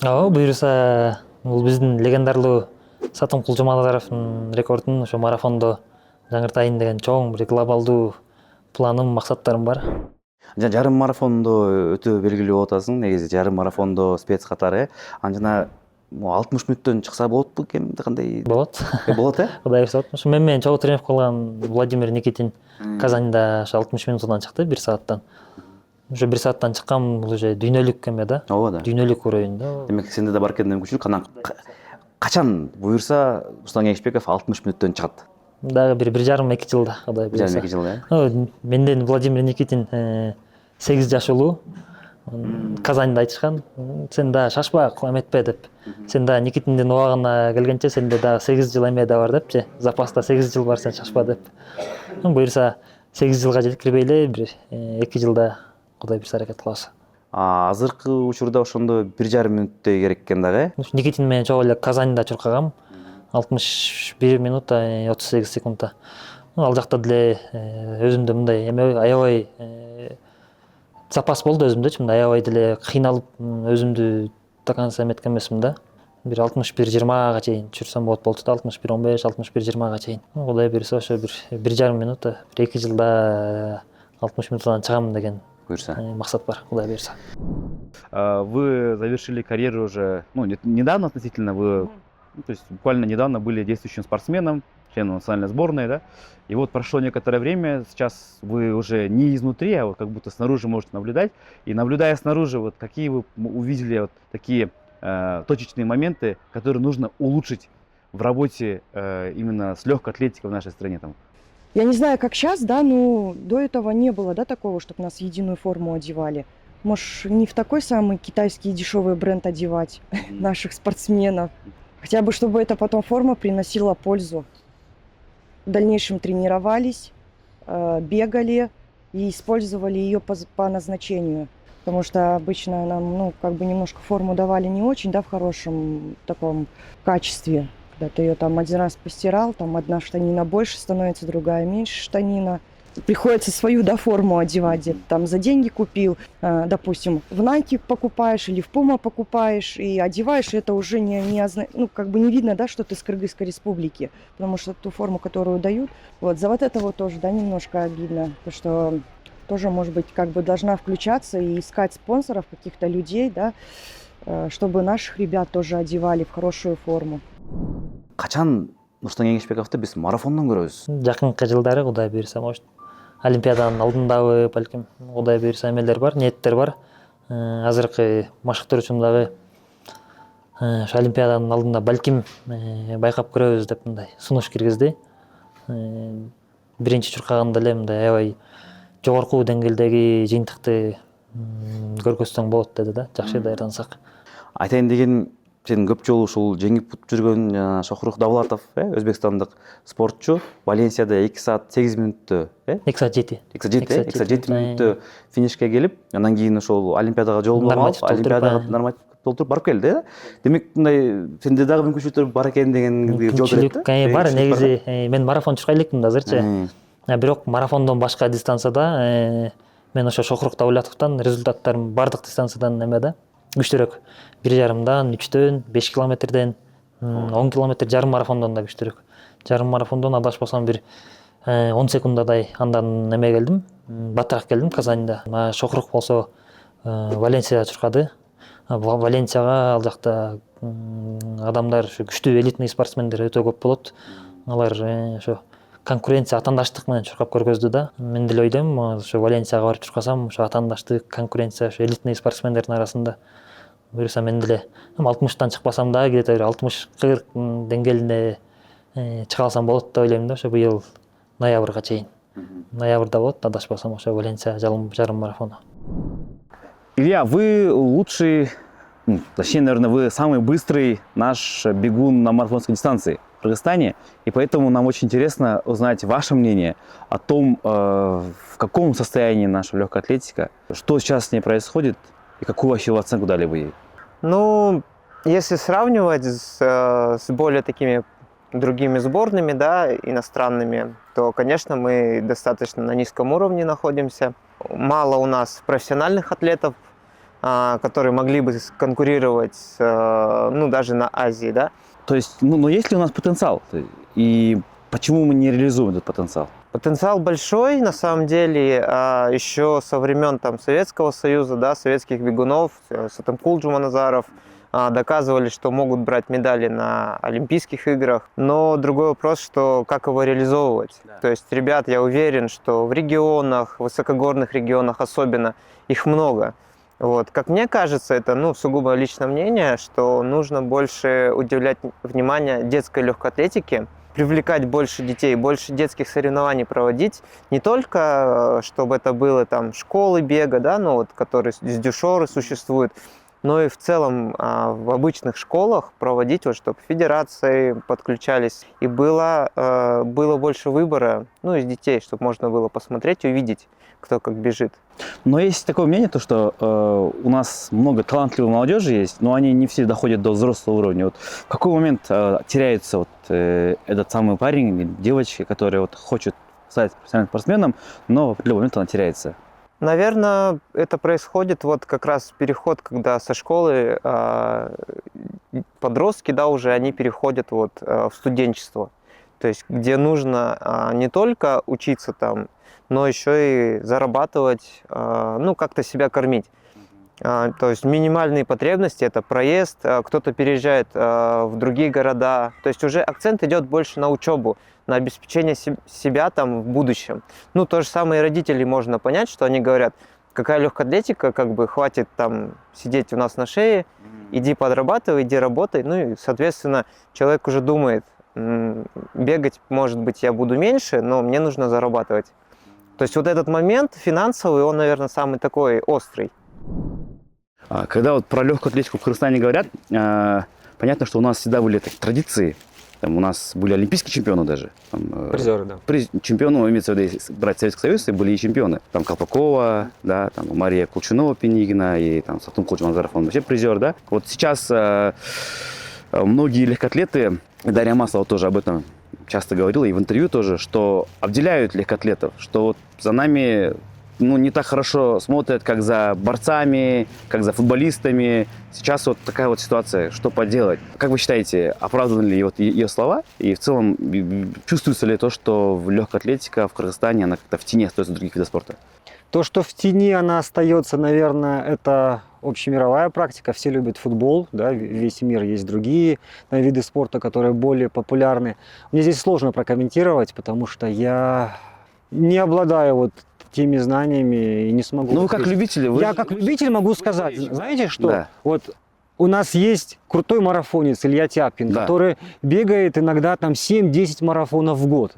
Ооба, буюрса бул биздин легендарлуу Сатымкул Жуманазаровдун рекордун ошо марафондо жаңыртайын деген чоң бир глобалдуу планым, максаттарым бар. Жарым марафондо өтө белгилүү болуп атасың, негизи жарым марафондо спец катары. Анжана 60 мүнөттөн чыкса болотпу экен, кандай? Болот. Болот, Кудай буйрса. Ошо менен чогуу тренировка кылган Владимир Никитин Казанда ошо 60 минутадан чыкты, 1 сааттан. Ошо 1 сааттан чыккан бул уже дүйнөлүк эме да. Ооба да. Дүйнөлүк уровень да. Демек сенде да бар экен мүмкүнчүлүк. Анан качан буйрса Руслан Кеңешбеков 60 мүнөттөн чыгат? Дагы бир 1,5-2 жылда, Кудай буйрса. 1,5 жыл, Менден Владимир Никитин 8 жаш улуу. Казанда айтышкан, сен да шашпа, эметпе деп. Сен да Никитиндин убагына келгенче сенде да 8 жыл эме да бар депчи. Запаста 8 жыл бар, сен шашпа деп. Буйрса 8 жылга жеткирбей эле бир 2 жылда Кудай буйрса аракет кылабыз. Азыркы учурда ошондо 1,5 мүнөттөй керек экен дагы. Никитин менен чогуу эле Казанда чуркагам. 61 минута 38 секундта. Ал жакта деле өзүмдө мындай эме аябай запас болду өзүмдөчү, мындай аябай деле кыйналып өзүмдү до конца эметкен эмесмин да. Бир 61-20га чейин чурсам болот да, 61-15, 61-20га чейин. Кудай буйрса ошо бир 1,5 минута, 2 жылда 60 минутадан чыгам деген максат бар, Кудай буйрса. Вы завершили карьеру уже, недавно относительно, то есть буквально недавно были действующим спортсменом, членом национальной сборной, да? И вот прошло некоторое время, сейчас вы уже не изнутри, а вот как будто снаружи можете наблюдать. И наблюдая снаружи, вот какие вы увидели вот такие точечные моменты, которые нужно улучшить в работе именно с легкой атлетикой в нашей стране там? Я не знаю, как сейчас, да, но до этого не было, да, такого, чтобы нас в единую форму одевали. Может, не в такой самый китайский дешевый бренд одевать наших спортсменов. Хотя бы, чтобы эта потом форма приносила пользу. В дальнейшем тренировались, бегали и использовали ее по назначению. Потому что обычно нам, немножко форму давали не очень, да, в хорошем таком качестве. Когда ты ее там один раз постирал, там одна штанина больше становится, другая меньше штанина. Приходится свою, да, форму одевать, где-то там за деньги купил, допустим, в Nike покупаешь или в Puma покупаешь и одеваешь, это уже не видно, да, что ты с Кыргызской республики, потому что ту форму, которую дают, вот за вот это вот тоже, да, немножко обидно, потому что тоже, может быть, должна включаться и искать спонсоров, каких-то людей, да, чтобы наших ребят тоже одевали в хорошую форму. Качан Руслан Кеңешбековду биз марафондон көрөбүз? Жакынкы жылдары, Кудай буйрса, может, Олимпиаданын алдындагы, балким, Кудай буйрса эмелер бар, ниеттер бар. Азыркы машыктар үчүн дагы ошо Олимпиаданын алдында балким байкап көрөбүз деп мындай сунуш киргизди. Биринчи чуркаганда эле мындай аябай жогорку деңгээлдеги жыйынтыкты көргөзсөң болот деди да, жакшы даярдансак. Айтайын деген, сен көп жолу ушул жеңип жүргөн жана Шохрух Давлатов, өзбекстандык спортчу, Валенсияда 2 саат 8 мүнөттө, 2 саат 7. 2 саат 7 мүнөттө финишке келип, андан кийин ошол Олимпиадага жолдомо алып, Олимпиадага норматив толтуруп барып келди, Демек, мындай сенде дагы мүмкүнчүлүктөр бар экен деген жол берет да. Мүмкүнчүлүк бар, негизи мен марафон чуркай элекмин да азырчы. Бирок марафондон башка дистанцияда мен ошо Шохрух Давлатовдон результаттарым бардык дистанциядан эме да, күчтүүрөөк. 1,5-дан, 3-төн, 5 километрден, 10 километр жарым марафондон да күчтүүрөөк. Жарым марафондон адашпасам бир 10 секундадай андан эме келдим, баттыраак келдим Казаньда. Шохрух болсо Валенсияда чуркады. Валенсияга ал жакта адамдар, күчтүү элитный спортсмендер өтө көп болот. Алар ошо конкуренция, атаандаштык менен чуркап көргөздү да. Мен деле ойдойм, ошо Валенсияга барып чуркасам, ошо атаандаштык, конкуренция, ошо элитный спортсмендердин арасында буюрса мен деле 60-тан чыкпасам да, где-то 60-40 деңгээлинде чыга алсам болот деп ойлойм да, ошо быйыл ноябрга чейин. Ноябрда болот, адашпасам, ошо Валенсия жарым марафону. Илья, вы лучший, точнее, наверное, вы самый быстрый наш бегун на марафонской дистанции в Кыргызстане, и поэтому нам очень интересно узнать ваше мнение о том, в каком состоянии наша легкая атлетика, что сейчас с ней происходит, и какую вообще оценку дали бы ей? Ну, если сравнивать с более такими другими сборными, да, иностранными, то, конечно, мы достаточно на низком уровне находимся. Мало у нас профессиональных атлетов, которые могли бы конкурировать, ну, даже на Азии, да. То есть, но есть ли у нас потенциал? И почему мы не реализуем этот потенциал? Потенциал большой, на самом деле, еще со времен там Советского Союза, да, советских бегунов, Сатымкул Джуманазаров доказывали, что могут брать медали на Олимпийских играх. Но другой вопрос, что как его реализовывать. Да. То есть, ребят, я уверен, что в регионах, высокогорных регионах особенно, их много. Вот. Как мне кажется, это, ну, сугубо личное мнение, что нужно больше уделять внимание детской легкой атлетике, привлекать больше детей, больше детских соревнований проводить, не только чтобы это было там школы бега, да, ну вот, которые с дюшоры существуют, но и в целом в обычных школах проводить, вот, чтобы федерации подключались, и было больше выбора, ну, из детей, чтобы можно было посмотреть и увидеть, кто как бежит. Но есть такое мнение, то, что у нас много талантливой молодежи есть, но они не все доходят до взрослого уровня. Вот в какой момент теряется вот, этот самый парень или девочка, которая вот хочет стать профессиональным спортсменом, но в определенный момент она теряется? Наверное, это происходит вот как раз переход, когда со школы подростки, да, уже они переходят вот в студенчество. То есть где нужно не только учиться там, но еще и зарабатывать, ну, как-то себя кормить. То есть минимальные потребности – это проезд, кто-то переезжает в другие города. То есть уже акцент идет больше на учебу, на обеспечение себя там в будущем. Ну, то же самое и родители можно понять, что они говорят, какая легкая атлетика, как бы хватит там сидеть у нас на шее, иди подрабатывай, иди работай. Ну и, соответственно, человек уже думает, бегать, может быть, я буду меньше, но мне нужно зарабатывать. То есть вот этот момент финансовый, он, наверное, самый такой острый. Когда вот про легкую атлетику в Кыргызстане говорят, понятно, что у нас всегда были такие традиции. Там у нас были олимпийские чемпионы даже. Там, призеры, да. Чемпионы, имеется в виду, брать Советский Союз, и были и чемпионы. Там Колпакова, да, там Мария Кулчунова-Пенигина и там Сатымкул Джуманазаров, он вообще призер, да. Вот сейчас многие легкоатлеты, Дарья Маслова тоже об этом часто говорила, и в интервью тоже, что обделяют легкоатлетов, что вот за нами, ну, не так хорошо смотрят, как за борцами, как за футболистами. Сейчас вот такая вот ситуация, что поделать? Как вы считаете, оправданы ли вот ее слова? И в целом, чувствуется ли то, что легкая атлетика в Кыргызстане, она как-то в тени остается других видов спорта? То, что в тени она остается, наверное, это общемировая практика. Все любят футбол, да, весь мир, есть другие виды спорта, которые более популярны. Мне здесь сложно прокомментировать, потому что я не обладаю вот теми знаниями и не смогу. Ну, вы как любитель, Я как любитель могу сказать, знаете что? Да. Вот у нас есть крутой марафонец Илья Тяпкин, Да. который бегает иногда там 7-10 марафонов в год.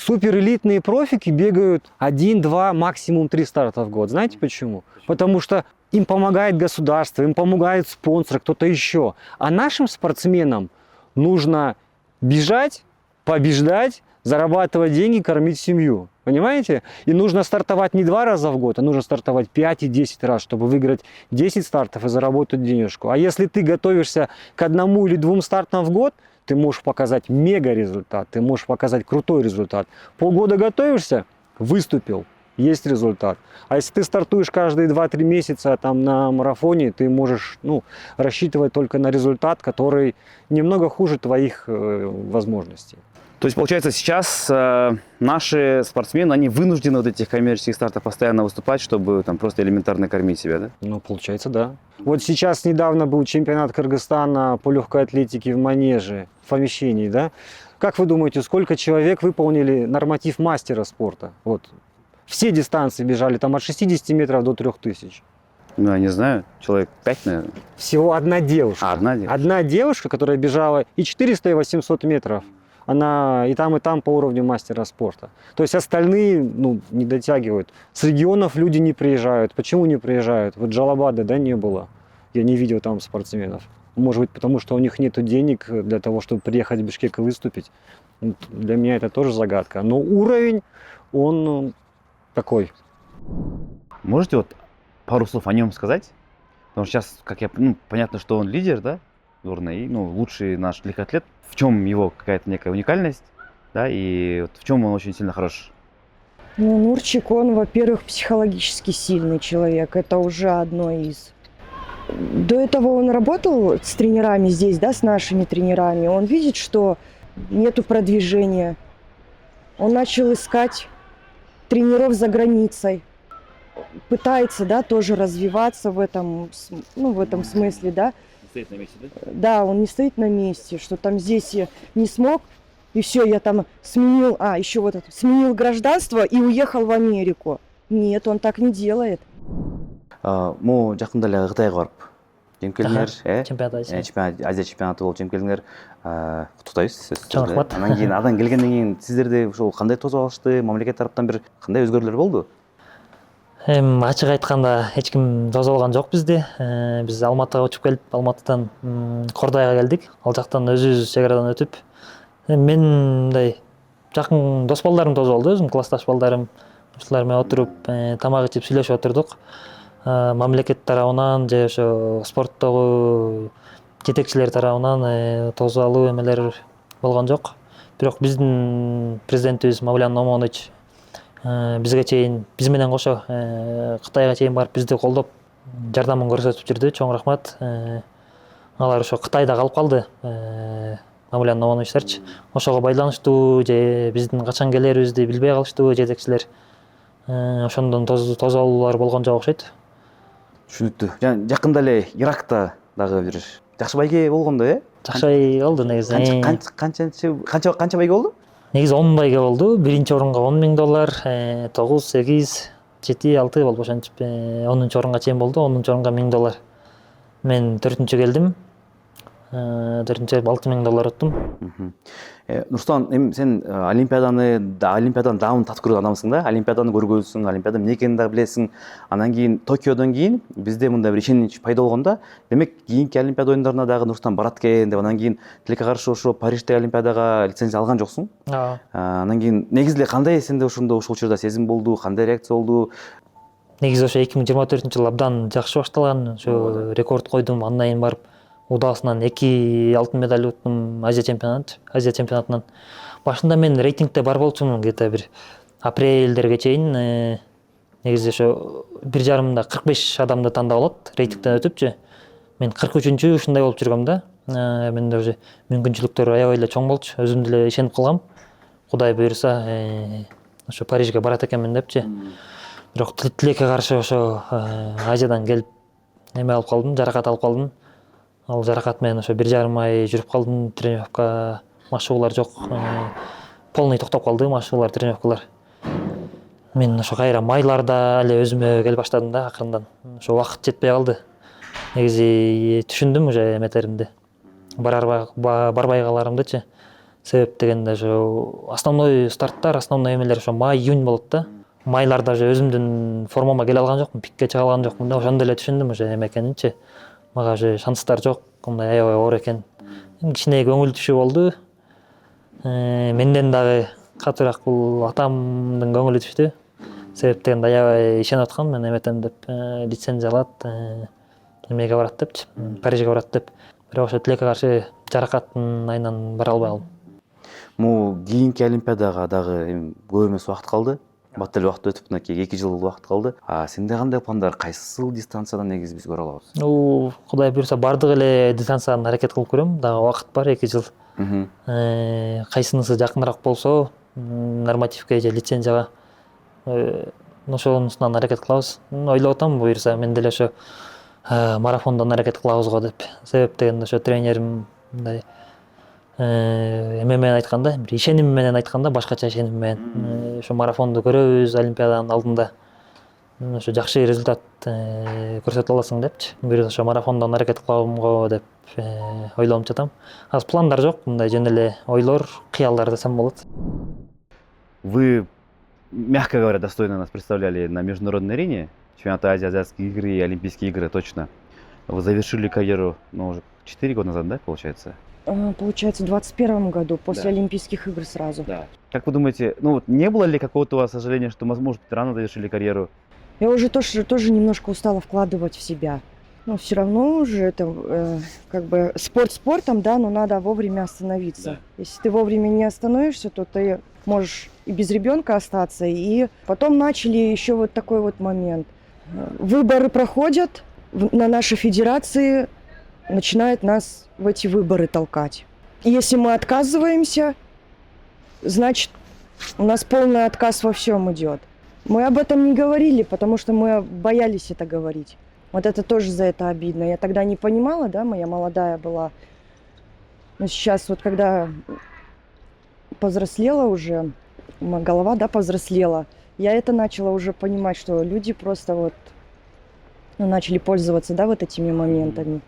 суперэлитные профики бегают 1, 2, максимум 3 старта в год. Знаете почему? Потому что им помогает государство, им помогает спонсор, кто-то еще. А нашим спортсменам нужно бежать, побеждать, зарабатывать деньги, кормить семью. Понимаете? И нужно стартовать не 2 раза в год, а нужно стартовать 5 и 10 раз, чтобы выиграть 10 стартов и заработать денежку. А если ты готовишься к 1 или 2 стартам в год, ты можешь показать мега результат, ты можешь показать крутой результат. Полгода готовишься, выступил, есть результат. А если ты стартуешь каждые 2-3 месяца там, на марафоне, ты можешь рассчитывать только на результат, который немного хуже твоих возможностей. То есть, получается, сейчас наши спортсмены, они вынуждены вот этих коммерческих стартов постоянно выступать, чтобы там просто элементарно кормить себя, да? Ну, получается, да. Вот сейчас недавно был чемпионат Кыргызстана по легкой атлетике в манеже, в помещении, да? Как вы думаете, сколько человек выполнили норматив мастера спорта? Вот. Все дистанции бежали там от 60 метров до 3000. Ну, я не знаю, человек 5, наверное. Всего одна девушка. Одна девушка. Одна девушка, которая бежала и 400, и 800 метров. Она и там по уровню мастера спорта. То есть остальные не дотягивают. С регионов люди не приезжают. Почему не приезжают? Вот Джалабада, да, не было. Я не видел там спортсменов. Может быть, потому что у них нет денег для того, чтобы приехать в Бишкек и выступить. Для меня это тоже загадка. Но уровень, он такой. Можете вот пару слов о нем сказать? Потому что сейчас, как я, понятно, что он лидер, да, сборной, лучший наш легкоатлет. В чем его какая-то некая уникальность, да, и вот в чем он очень сильно хорош? Ну, Нурчик, он, во-первых, психологически сильный человек. Это уже одно из. До этого он работал с тренерами здесь, да, с нашими тренерами. Он видит, что нету продвижения. Он начал искать тренеров за границей. Пытается, да, тоже развиваться в этом смысле, да. Стоит на месте, да? Да, он не стоит на месте, что там здесь я не смог, и все, я там сменил, сменил гражданство и уехал в Америку. Нет, он так не делает. Мо жакында эле Кытайга барып жеңип келдиңер, Чемпионат Азия чемпионаты болуп жеңип келдиңер. Куттуктайбыз. Чоң рахмат. Анан кийин адан келгенден кийин сиздерде ошол кандай тосуп алышты, мамлекет тараптан бир кандай өзгөрүүлөр болду? Ачык айтканда эч ким тосуп алган жок бизди. Биз Алматыга учуп келип, Алматыдан Кордайга келдик. Ал жактан өзүбүз чек арадан өтүп, мен мындай жакын дос балдарым тосуп алды, өзүм классташ балдарым. Ушулар менен отуруп, тамак ичип сүйлөшүп отурдук. Мамлекет тарабынан же ошо спорттогу жетекчилер тарабынан тосуп алуу эмелер болгон жок. Бирок биздин президентибиз Мавлян Номонович бизге чейин, биз менен кошо Кытайга чейин барып бизди колдоп, жардамын көрсөтүп жүрдү. Чоң рахмат. Алар ошо Кытайда калып калды. Мавлян Номоновичтарчы. Ошого байланыштуу же биздин качан келерибизди билбей калыштуу жетекчилер. Ошондон тосуп алуулар болгон жок окшойт. Түшүнүктүү. Жана жакында эле Иракта дагы бир жакшы байге болгондо, Жакшы байге болду негизи. Канча байге болду? Негизи 10 байге болду. Биринчи орунга $10,000, 9, 8, 7, 6 болуп ошентип 10-чу орунга чейин болду. 10-чу орунга $1,000. Мен 4-чү келдим. 4-чү $6,000 уттум. Нурсултан, эми сен олимпиаданын даамын татып көргөн адамсың да. Олимпиаданы көргөнсүң, олимпиада эмне экенин да билесиң. Анан кийин Токиодон кийин бизде мындай бир ишенич пайда болгондо, демек кийинки олимпиада оюндарына дагы Нурсултан барат экен деп, анан кийин тилекке каршы ошо Париждеги олимпиадага лицензия алган жоксуң. Анан кийин негизи эле кандай сенде ушул учурда сезим болду, кандай реакция болду? Негизи ошо 2024-жылы абдан жакшы башталган. Ошо рекорд койдум, андан кийин барып удасынан 2 алтын медаль уттум Азия чемпионатынан. Башында мен рейтингде бар болчумун, где-то бир апрелдерге чейин. Негизи ошо 1,5 45 адамды тандап алат рейтингден өтүпчү. Мен 43-чү ушундай болуп жүргөм да. Менде уже мүмкүнчүлүктөр аябай эле чоң болчу. Өзүм деле ишенип калгам. Кудай буйруса, ошо Парижге барат экенмин депчи. Бирок тилекке каршы ошо Азиядан келип эме алып калдым, жаракат алып калдым. Ал жаракат менен ошо 1,5 ай жүрүп калдым. Тренировка, машыгуулар жок. Полный токтоп калды машыгуулар, тренировкалар. Мен ошо кайра майларда эле өзүмө келип баштадым да акырындан. Ошо убакыт жетпей калды. Негизи түшүндүм уже эметеримди. Барбай каларымдычы. себеп дегенде ошо основной старттар, основной эмелер ошо май июнь болот да. Майларда уже өзүмдүн формама келе алган жокмун, пикке чыга алган жокмун да, ошондо эле түшүндүм уже эме экенинчи. Мага уже шанстар жок, мындай аябай оор экен. Кичине көңүл түшүү болду. Менден дагы катуураак бул атамдын көңүлү түштү. Себеп дегенде аябай ишенип аткан, мен эметем деп, лицензия алат, эмеге барат депчи, Парижге барат деп. Бирок ошо тилекке каршы жаракаттын айынан бара албай калдым. Могу кийинки Олимпиадага дагы көп эмес убакыт калды. Бат эле убакыт өтүп, мынакей 2 жыл убакыт калды. Сенде кандай пландар, кайсыл дистанциядан негизи биз көрө алабыз? Кудай буйруса бардык эле дистанциядан аракет кылып көрөм, дагы убакыт бар 2 жыл. Кайсынысы жакыныраак болсо, нормативке же лицензияга ошонусунан аракет кылабыз. Ойлоп атам буйруса мен деле ошо марафондон аракет кылабыз го деп. Себеп дегенде ошо тренерим мындай эме менен айтканда, бир ишеним менен айтканда, башкача ишеним менен ошо марафонду көрөбүз Олимпиаданын алдында. Ошо жакшы результат көрсөтө аласың депчи. Буюрса ошо марафондон аракет кылабым го деп ойлонуп жатам. Азыр пландар жок, мындай жөн эле ойлор, кыялдар десем болот. Вы, мягко говоря, достойно нас представляли на международной арене. Чемпионаты Азии, Азиатские игры и Олимпийские игры, точно. Вы завершили карьеру, уже 4 года назад, да, получается? Получается, в 2021 году, после Да. Олимпийских игр сразу. Да. Как вы думаете, не было ли какого-то у вас сожаления, что, может быть, рано завершили карьеру? Я уже тоже немножко устала вкладывать в себя. Но все равно уже это как бы спорт спортом, да, но надо вовремя остановиться. Да. Если ты вовремя не остановишься, то ты можешь и без ребенка остаться. И потом начали еще вот такой вот момент. Выборы проходят, на нашей федерации начинают нас в эти выборы толкать. И если мы отказываемся, значит, у нас полный отказ во всем идет. Мы об этом не говорили, потому что мы боялись это говорить. Вот это тоже за это обидно. Я тогда не понимала, да, моя молодая была. Но сейчас вот когда повзрослела уже, моя голова, да, повзрослела, я это начала уже понимать, что люди просто вот начали пользоваться, да, вот этими моментами.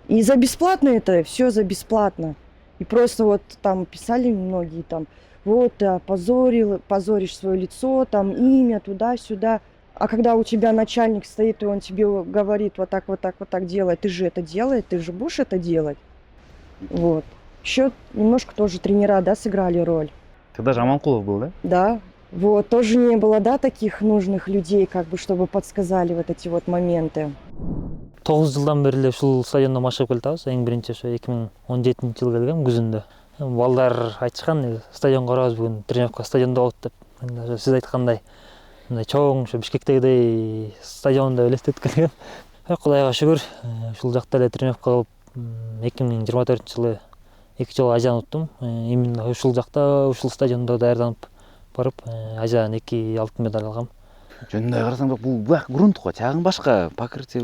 И за бесплатно это, все за бесплатно. И просто вот там писали многие там, вот ты позоришь свое лицо, там имя, туда-сюда. А когда у тебя начальник стоит, и он тебе говорит вот так делай, ты же это делай, ты же будешь это делать. Вот. Еще немножко тоже тренера, да, сыграли роль. Тогда же Аманкулов был, да? Да. Вот, тоже не было, да, таких нужных людей, как бы, чтобы подсказали вот эти вот моменты. 9 жылдан бери эле ушул стадиондо машыгып келатабыз. Эң биринчи ошо 2017-жылы келгем күзүндө. Балдар айтышкан, стадион курабыз бүгүн, тренировка стадиондо болот деп. Мен ошо сиз айткандай мындай чоң ошо Бишкектегидей стадиондо элестетип келгем. Кудайга шүгүр, ушул жакта эле тренировка кылып 2024-жылы 2 жолу Азияны уттум. Именно ушул жакта, ушул стадиондо даярданып барып, Азиядан 2 алтын медаль алгам. Жөнүндө карасаң, бул бак грунт го, чагың башка, покрытие.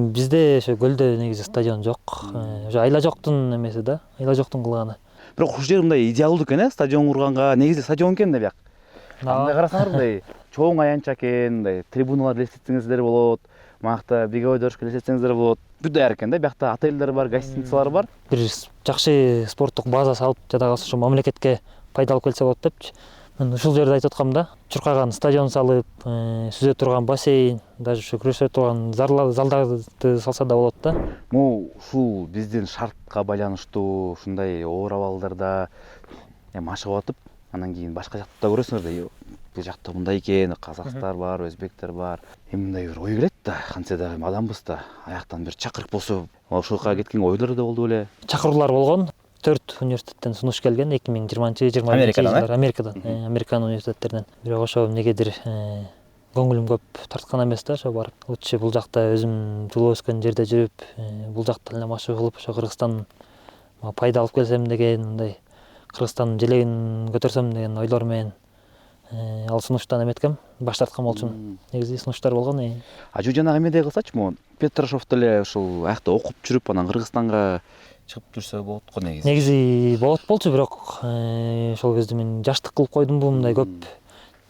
Бизде ошо көлдө негизи стадион жок. Ошо айла жоктун эмеси да, айла жоктун кылганы. Бирок ушул жер мындай идеалдуу экен, стадион курганга. Негизи стадион экен да бияк. Мындай карасаңар мындай чоң аянча экен, мындай трибуналар элестетсеңиздер болот, мынакта беговой дорожка элестетсеңиздер болот. Бүт даяр экен да, биякта отельдер бар, гостиницалар бар. Бир жакшы спорттук база салып жада калса ошо мамлекетке пайда алып келсе болот депчи. Мен ушул жерде айтып аткам да, чуркаган стадион салып, сүзө турган бассейн, даже ушу күрөшө турган залдарды салса да болот да. Ушул биздин шартка байланыштуу ушундай оор абалдарда машыгып атып, анан кийин башка жакта да көрөсүңөр да, бул жакта мындай экен, казактар бар, өзбектер бар. Мындай бир ой келет да, кантсе дагы адамбыз да, аяктан бир чакырык болсо, ошол жака кеткен ойлор да болду беле. Чакыруулар болгон. 4 университеттен сунуш келген 2020-2021 жылдары Америкадан, Американ университеттеринен. Бирок ошо эмнегедир көңүлүм көп тарткан эмес да, ошо барып. Лучше бул жакта өзүм туулуп өскөн жерде жүрүп, бул жакта эле машыгып кылып, ошо Кыргызстан пайда алып келсем деген, мындай Кыргызстандын желегин көтөрсөм деген ойлор менен ал сунуштан эметкем, баш тарткан болчумун. Негизи сунуштар болгон. Жу жанагы эмедей кылсачы, Петрашовто эле ушул аякта окуп жүрүп, анан Кыргызстанга чыгып жүрсө болот го негизи. Негизи болот болчу, бирок ошол кезде мен жаштык кылып койдумбу, мындай көп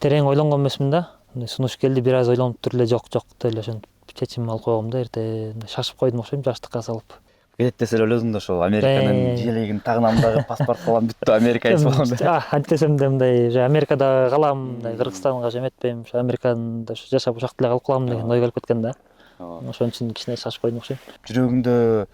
терең ойлонгон эмесмин да. Сунуш келди, бир аз ойлонуп туруп эле жок деп эле ошентип чечим алып койгом да, эрте шашып койдум окшойм жаштыкка салып. кетет десе эле өзүң да ошол Американын желегин тагынамдагы паспорт алам бүттү Американец болом деп. Антесем де мындай уже Америкада калам, мындай Кыргызстанга эметпейм, ошо Америкада жашап ушак деле калып калам деген ой келип кеткен да. Ошон үчүн кичине шашып койдум окшойм. Жүрөгүңдө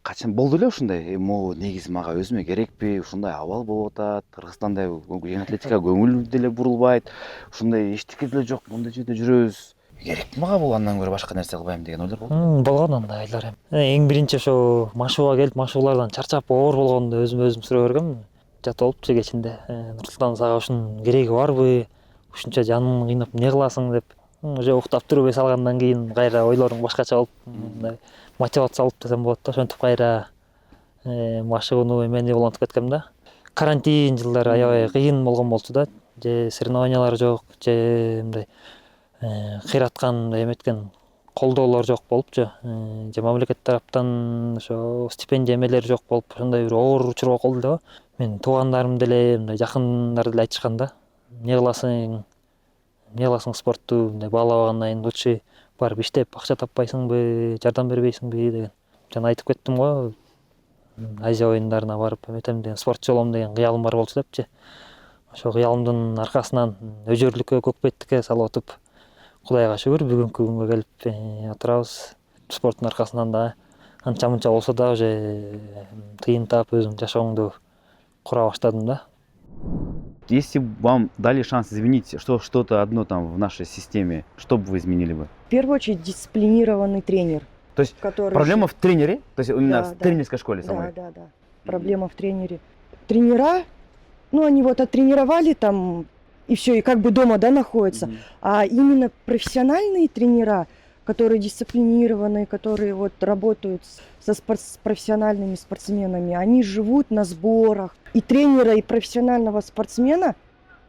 качан болду эле ушундай могу негизи мага өзүмө керекпи, ушундай абал болуп атат, Кыргызстанда жеңил атлетикага көңүл деле бурулбайт, ушундай эчтеке деле жок, мындай жерде жүрөбүз, керекпи мага бул, андан көрө башка нерсе кылбайм деген ойлор болду. Болгон андай ойлор эми. Эң биринчи ошо машыгууга келип, машыгуулардан чарчап оор болгондо өзүм суроо бергем. Жат болупту кечинде. Нурсултан, сага ушунун кереги барбы? Ушунча жаның кыйнап эмне кыласың деп. Уже уктап туруп эс алгандан кийин кайра ойлоруң башкача болуп, мындай мотивация алып десем болот да. Ошентип кайра машыгууну эмени улантып кеткем да. Карантин жылдары аябай кыйын болгон болчу да. Же соревнованиялар жок, же мындай кыйраткан эметкен колдоолор жок болупчу. Же мамлекет тараптан ошо стипендия эмелери жок болуп, ошондой бир оор учур болуп калды да. Мен туугандарым деле, мындай жакындар деле айтышкан да. Эмне кыласың спортту, мындай баалабагандан кийин лучше барып иштеп акча таппайсыңбы, жардам бербейсиңби деген. Жана айтып кеттим го, Азия оюндарына барып эметем деген, спортчу болом деген кыялым бар болчу депчи. Ошо кыялымдын аркасынан өжөрлүккө, көкпеттикке салып атып, Кудайга шүгүр бүгүнкү күнгө келип отурабыз. Спорттун аркасынан да анча мынча болсо да уже тыйын таап өзүм жашооңду кура баштадым да. Если бы вам дали шанс изменить что-то одно там в нашей системе, что бы вы изменили бы? В первую очередь дисциплинированный тренер. То есть который проблема в тренере? То есть именно в Да. тренерской школе самой? Да. Проблема в тренере. Тренера, ну они вот оттренировали там и все, и как бы дома, да, находятся. А именно профессиональные тренера, которые дисциплинированные, которые вот работают с профессиональными спортсменами, они живут на сборах. И тренера, и профессионального спортсмена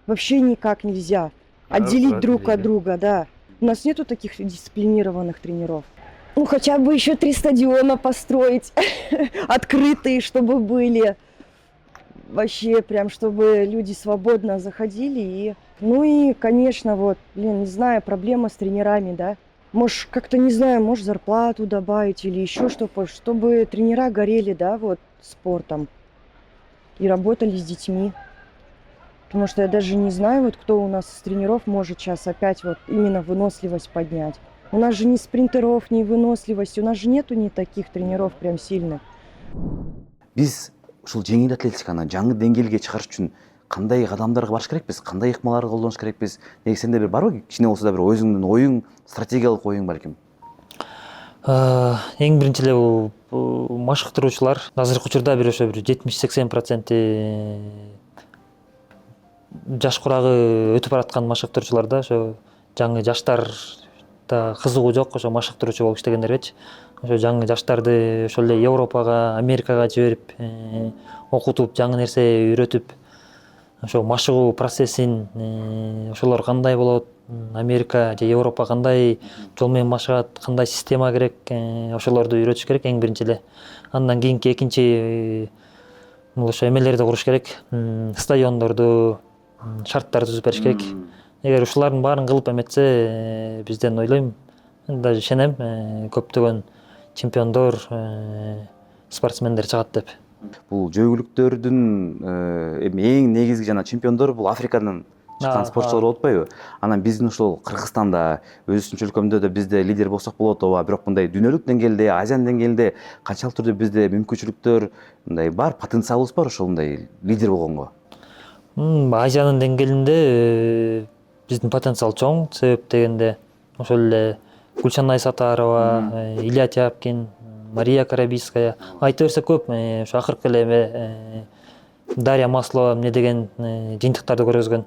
вообще никак нельзя отделить друг от друга, да. У нас нету таких дисциплинированных тренеров. Ну, хотя бы еще 3 стадиона построить, открытые, чтобы были. Вообще, прям, чтобы люди свободно заходили. И... Ну и, конечно, вот, не знаю, проблема с тренерами, да. Может, как-то, не знаю, может, зарплату добавить или еще что-то, чтобы тренера горели, да, вот, спортом и работали с детьми. Потому что я даже не знаю, вот, кто у нас из тренеров может сейчас опять вот именно выносливость поднять. У нас же ни спринтеров, ни выносливости, у нас же нету ни таких тренеров прям сильных. Биз ушул жеңил атлетиканы жаңы деңгээлге чыгарыш үчүн кандай кадамдарга барыш керекпиз, кандай ыкмаларды колдонуш керекпиз? Неги сенде бир барбы? Кичине болсо да бир өзүңдүн оюң, стратегиялык оюң балким. Эң биринчи эле бул машыктыруучулар азыркы учурда бир ошо бир 70-80% жаш курагы өтүп бараткан машыктыруучулар да, ошо жаңы жаштарда кызыгуу жок, ошо машыктыруучу болуп иштегендергечи. Ошо жаңы жаштарды ошол эле Европага, Америкага жиберип, окутуп, жаңы нерсе үйрөтүп, ошо машыгуу процессин ошолор кандай болот, Америка же Европа кандай жол менен машыгат, кандай система керек, ошолорду үйрөтүш керек эң биринчи эле. Андан кийинки экинчи бул ошо эмелерди куруш керек, стадиондорду, шарттарды түзүп бериш керек. Эгер ушулардын баарын кылып эметсе, бизден ойлойм, даже ишенем, көптөгөн чемпиондор, спортсмендер чыгат деп. Бул жөгүлүктөрдүн эң негизги жана чемпиондор бул Африкадан чыккан спортчулар болуп атпайбы? Анан биздин ушул Кыргызстанда, өзүбүздүн өлкөмдө да бизде лидер болсок болот, ооба, бирок мындай дүйнөлүк деңгээлде, Азиан деңгээлде канчалык түрдө бизде мүмкүнчүлүктөр мындай бар, потенциалыбыз бар ошол мындай лидер болгонго? Азиянын деңгээлинде биздин потенциал чоң, себеп дегенде ошол эле Гүлшан Айсатарова, Илья Тяпкин, Мария Карабийская, айта берсек көп, ошо акыркы эле Дарья Маслова эмне деген жыйынтыктарды көргөзгөн.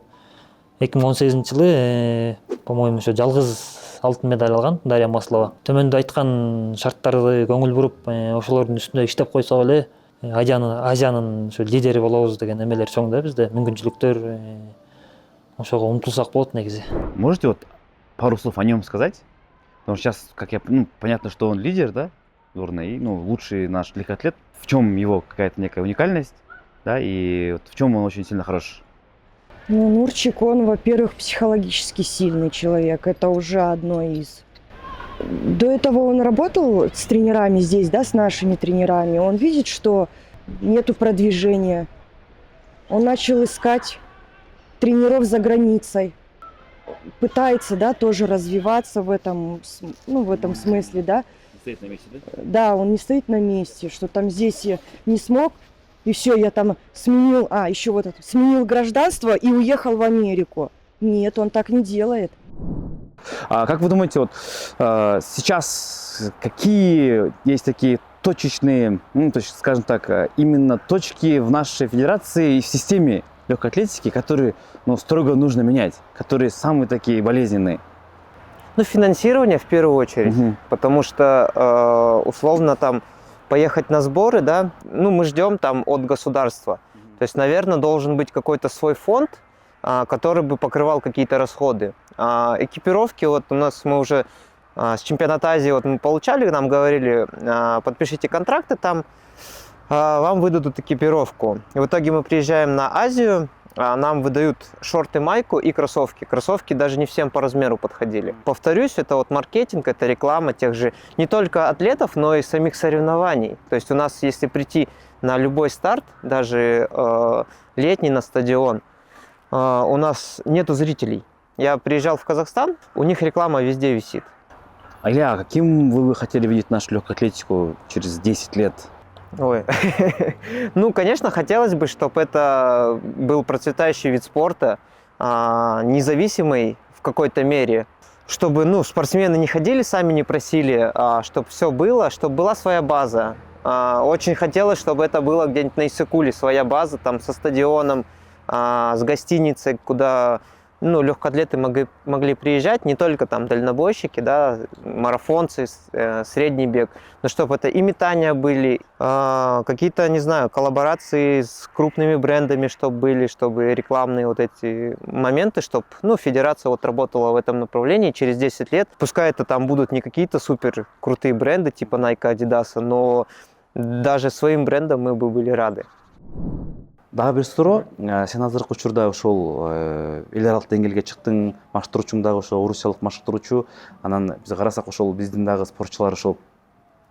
2018-жылы, по-моему, ошо жалгыз алтын медаль алган Дарья Маслова. Төмөндө айткан шарттарды көңүл буруп, ошолордун үстүндө иштеп койсок эле, Азиянын ошо лидери болобуз деген эмелер чоң да бизде, мүмкүнчүлүктөр, ошого умтулсак болот негизи. Можете вот пару слов о нем сказать? Потому что сейчас, как я, понятно, что он лидер, да, сборной, лучший наш легкоатлет. В чем его какая-то некая уникальность, да, и вот в чем он очень сильно хорош? Ну, Нурчик, он, во-первых, психологически сильный человек. Это уже одно из. До этого он работал с тренерами здесь, да, с нашими тренерами. Он видит, что нету продвижения. Он начал искать тренеров за границей. Пытается, да, тоже развиваться в этом, ну, в этом смысле, да. Стоит на месте, да? Да, он не стоит на месте, что там здесь я не смог, и все, я там сменил, еще вот это, сменил гражданство и уехал в Америку. Нет, он так не делает. Как вы думаете, вот сейчас какие есть такие точечные, ну, то есть, скажем так, именно точки в нашей федерации и в системе легкой атлетики, которые, ну, строго нужно менять, которые самые такие болезненные? Ну, финансирование в первую очередь, потому что, условно, там, поехать на сборы, да, ну, мы ждем там от государства. То есть, наверное, должен быть какой-то свой фонд, который бы покрывал какие-то расходы. Экипировки, вот у нас мы уже с чемпионата Азии вот мы получали, нам говорили, подпишите контракты там, вам выдадут экипировку. И в итоге мы приезжаем на Азию, нам выдают шорты, майку и кроссовки. Кроссовки даже не всем по размеру подходили. Повторюсь, это вот маркетинг, это реклама тех же не только атлетов, но и самих соревнований. То есть у нас, если прийти на любой старт, даже летний на стадион, у нас нету зрителей. Я приезжал в Казахстан, у них реклама везде висит. Илья, каким вы бы хотели видеть нашу легкую атлетику через 10 лет? Ой, ну, конечно, хотелось бы, чтобы это был процветающий вид спорта, независимый в какой-то мере, чтобы, ну, спортсмены не ходили, сами не просили, чтобы все было, чтобы была своя база. Очень хотелось, чтобы это было где-нибудь на Иссык-Куле, своя база, там, со стадионом, с гостиницей, куда, ну, легкоатлеты могли приезжать, не только там дальнобойщики, да, марафонцы, средний бег, но чтобы это и метания были, какие-то, не знаю, коллаборации с крупными брендами, чтобы были, чтобы рекламные вот эти моменты, чтобы, ну, федерация вот работала в этом направлении через 10 лет. Пускай это там будут не какие-то супер крутые бренды типа Nike, Adidas, но даже своим брендом мы бы были рады. Дагы бир суроо, сен азыркы учурда ошол эл аралык деңгээлге чыктың, машыктыруучуң дагы ошол орусиялык машыктыруучу, анан биз карасак ошол биздин дагы спортчулар ошол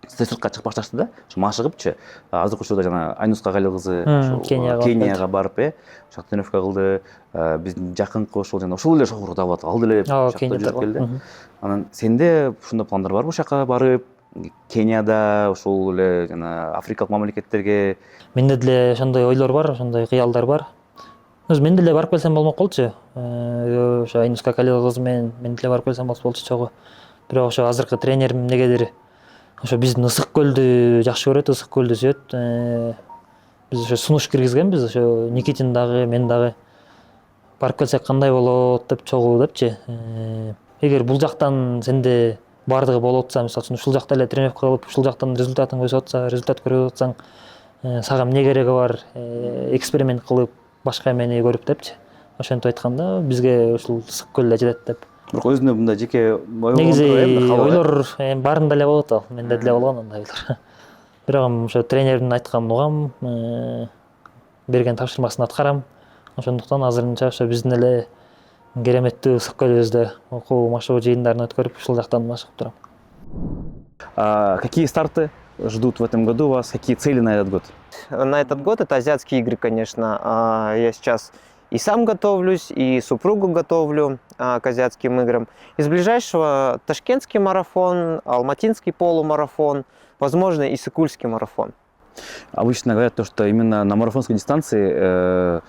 сыртка чыгып башташты да, ошо машыгыпчы. Азыркы учурда жана Айнус Кагали кызы Кенияга барып, ошо тренировка кылды, биздин жакынкы ошол жана ошол эле шоурук табылат, ал деле ошол жакта жүрүп келди. Анан сенде ушундай пландар барбы ошол жака барып, Кенияда, ошол эле жана Африкалык мамлекеттерге? Менде деле ошондой ойлор бар, ошондой кыялдар бар. Өзү мен деле барып келсем болмок болчу. Ошо Айнус Кагали кызы менен мен деле барып келсем болчу чогуу. Бирок ошо азыркы тренерим эмнегедир ошо биздин Ысык көлдү жакшы көрөт, Ысык көлдү сүйөт. Биз ошо сунуш киргизгенбиз, ошо Никитин дагы, мен дагы. Барып келсек кандай болот деп чогуу депчи. Эгер бул жактан сенде бардыгы болуп атса, мисалы үчүн ушул жакта эле тренировка кылып, ушул жактан результатын көрсөтүп атса, результат көрүп атсаң, сага эмне кереги бар, эксперимент кылып, башка эмени көрүп депчи. Ошентип айтканда, бизге ушул Ысык көл эле жетет деп. Бирок өзүнө мындай жеке Негизи ойлор баарында эле болот ал, менде деле болгон андай ойлор. Бирок ошо тренердин айтканын угам, берген тапшырмасын аткарам. Ошондуктан азырынча ошо биздин эле кереметтүү Ысык көлүбүздө окуу машыгуу жыйындарын өткөрүп, ушул жактан машыгып турам. Какие старты ждут в этом году вас? Какие цели на этот год? На этот год это азиатские игры, конечно. Я сейчас и сам готовлюсь, и супругу готовлю к азиатским играм. Из ближайшего Ташкентский марафон, Алматинский полумарафон, возможно, и Иссык-Кульский марафон. Обычно говорят, что именно на марафонской дистанции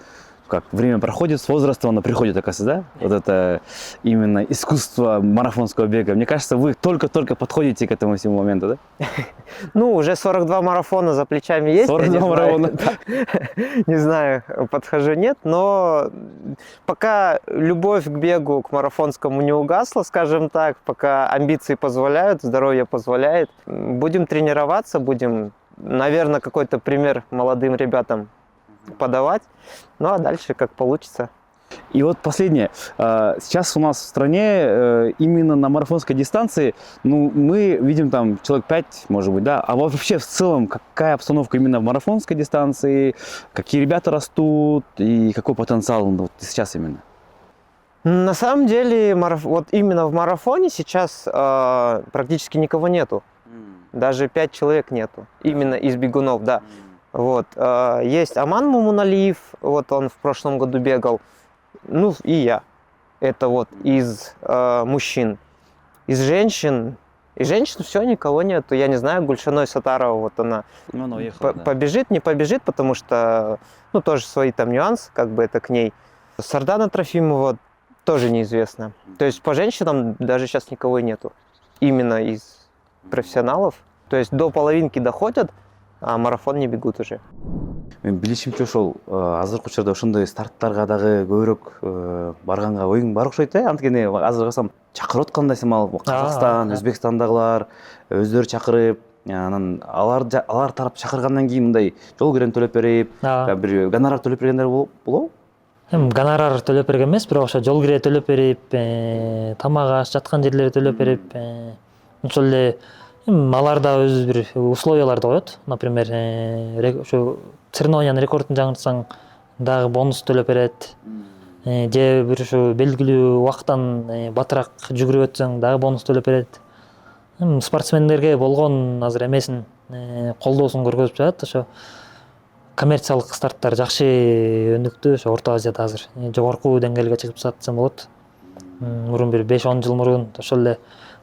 как время проходит, с возрастом оно приходит, оказывается, да? Вот это именно искусство марафонского бега. Мне кажется, вы только-только подходите к этому всему моменту, да? Ну, уже 42 марафона за плечами есть. 42 марафона. Не знаю, подхожу, нет, но пока любовь к бегу, к марафонскому не угасла, скажем так, пока амбиции позволяют, здоровье позволяет, будем тренироваться, будем, наверное, какой-то пример молодым ребятам подавать, ну а дальше как получится. И вот последнее. Сейчас у нас в стране именно на марафонской дистанции, ну, мы видим там человек 5, может быть, да, а вообще в целом какая обстановка именно в марафонской дистанции, какие ребята растут и какой потенциал вот сейчас именно? На самом деле, вот именно в марафоне сейчас практически никого нету. Даже 5 человек нету. Именно из бегунов, да. Вот. Есть Аман Мумуналиев, вот он в прошлом году бегал. Ну, и я. Это вот из мужчин. Из женщин все, никого нету. Я не знаю, Гульшаной Сатарова, вот она побежит, не побежит, потому что, ну, тоже свои там нюансы, как бы это к ней. Сардана Трофимова тоже неизвестно. То есть по женщинам даже сейчас никого нету. Именно из профессионалов. То есть до половинки доходят, а марафон не бегут уже. Мен билишимче ошол азыркы учурда ошондой старттарга дагы көбүрөөк барганга оюң бар окшойт анткени азыр карасам чакырып аткандай самал Казакстан, Өзбекстандагылар өздөрү чакырып, анан алар тарап чакыргандан кийин мындай жол кирем төлөп берип, бир гонорар төлөп бергендер болобу? Эми гонорар төлөп берген эмес, бирок ошо жол кире төлөп берип, тамак аш жаткан жерлери төлөп берип, ошол эле алар да өз бир условияларды коет. Например, ошо соревнованиянын рекордун жаңыртсаң дагы бонус төлөп берет. Же бир ушу белгилүү убакыттан батыраак жүгүрүп өтсөң дагы бонус төлөп берет. Спортсмендерге болгон азыр эмесин колдоосун көргөзүп жатат. Ошо коммерциялык старттар жакшы өнүктү. Ошо Орто Азияда азыр жогорку деңгээлге чыгып жатсам болот. Мурун бир 5-10 жыл мурун ошол эле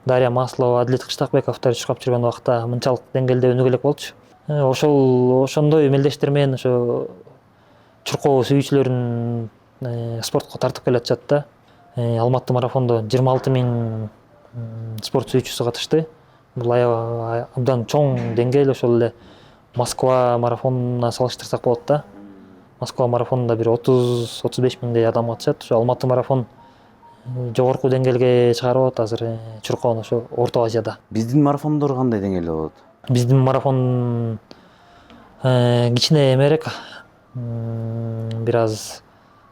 Дарья Маслова, Адилет Кыштакбековдор чуркап жүргөн убакта мынчалык деңгээлде өнүгө элек болчу. Ошондой мелдештер менен ошо чуркоо сүйүүчүлөрүн спортко тартып келе атышат да. Алматы марафондо 26 000 спорт сүйүүчүсү катышты. Бул абдан чоң деңгээл. Ошол эле Москва марафонуна салыштырсак болот да. Москва марафонунда бир 30-35 миңдей адам катышат. Ошо Алматы марафон жогорку деңгээлге чыгарып атат азыр чуркоон ошо Орто Азияда. Биздин марафондор кандай деңгээлде болот? Биздин марафон кичине эмерээк, бир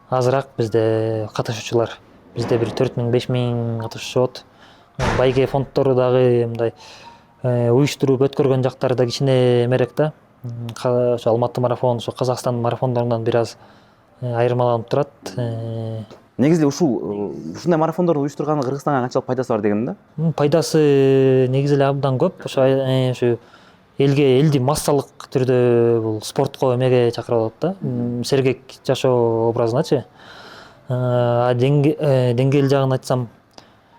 азыраак бизде катышуучулар. Бизде бир 4 000 5 000 катышуучу болот. Байге фонддору дагы мындай уюштуруп өткөргөн жактары да кичине эмерээк да. Ошо Алматы марафон, ошо Казакстан марафондорунан бир аз айырмаланып турат. Негизи ушундай марафондорду уюштурганын Кыргызстанга канчалык пайдасы бар деген да? Пайдасы негизи эле абдан көп. Ошо элди массалык түрдө бул спортко эмеге чакырып атат да. Сергек жашоо образыначы. Деңгээл жагын айтсам,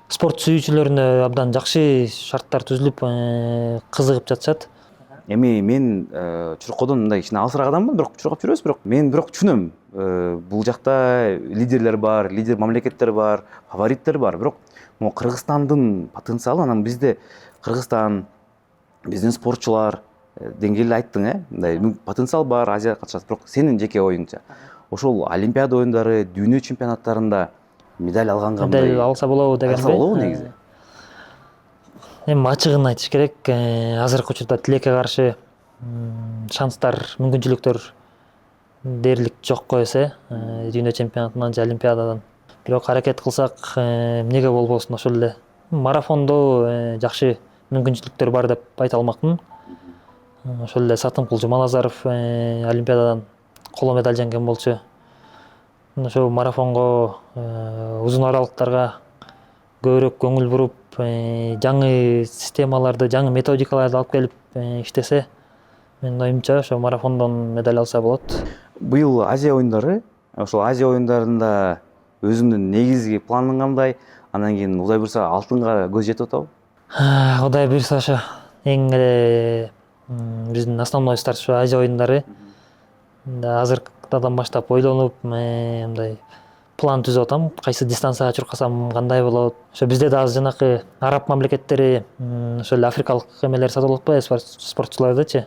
спорт сүйүүчүлөрүнө абдан жакшы шарттар түзүлүп, кызыгып жатышат. Эми мен чуркоодон мындай кичине алысыраак адаммын, бирок чуркап жүрөбүз, бирок мен түшүнөм. Бул жакта лидерлер бар, лидер мамлекеттер бар, фавориттер бар, бирок могу Кыргызстандын потенциалы, анан бизде Кыргызстан, биздин спортчулар деңгээлди айттың, мындай потенциал бар, Азия катышат, бирок сенин жеке оюңча ошол Олимпиада оюндары, дүйнө чемпионаттарында медаль алганга медаль алса болобу дегенби? Алса болобу негизи? Эми ачыгын айтыш керек, азыркы учурда тилекке каршы шанстар, мүмкүнчүлүктөр дээрлик жокко эсе, дүйнө чемпионатынан же Олимпиададан. Бирок аракет кылсак, эмнеге болбосун, ошол эле марафондо жакшы мүмкүнчүлүктөр бар деп айта алмакмын. Ошол эле Сатымкул Жуманазаров Олимпиададан коло медаль жеңген болчу. Ошо марафонго узун аралыктарга көбүрөөк көңүл буруп, жаңы системаларды, жаңы методикаларды алып келип иштесе, менин оюмча ошо марафондон медаль алса болот. Быйыл Азия оюндары, ошол Азия оюндарында өзүңдүн негизги планың кандай? Анан кийин Кудай буйрса алтынга көз жетип атабы? Кудай буйрса ошо эң эле биздин основной старт ошо Азия оюндары. Азыркыдан баштап ойлонуп, мындай план түзүп атам, кайсы дистанцияга чуркасам кандай болот. Ошо бизде да азыр жанакы араб мамлекеттери, ошол эле африкалык эмелер сатып алып атпайбы, спортчулардычы.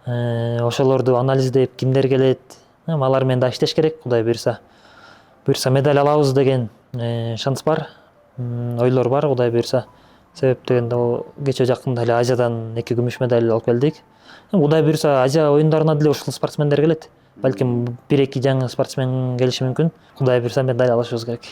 Ошолорду анализдеп, кимдер келет, алар менен да иштеш керек, Кудай буйрса. Буйрса медаль алабыз деген шанс бар, ойлор бар, Кудай буйрса. Себеп дегенде кечээ жакында эле Азиядан 2 күмүш медаль алып келдик. Кудай буйрса Азия оюндарына деле ушул спортсмендер келет. Балким 1-2 жаңы спортсмен келиши мүмкүн. Кудай буйрса медаль алышыбыз керек.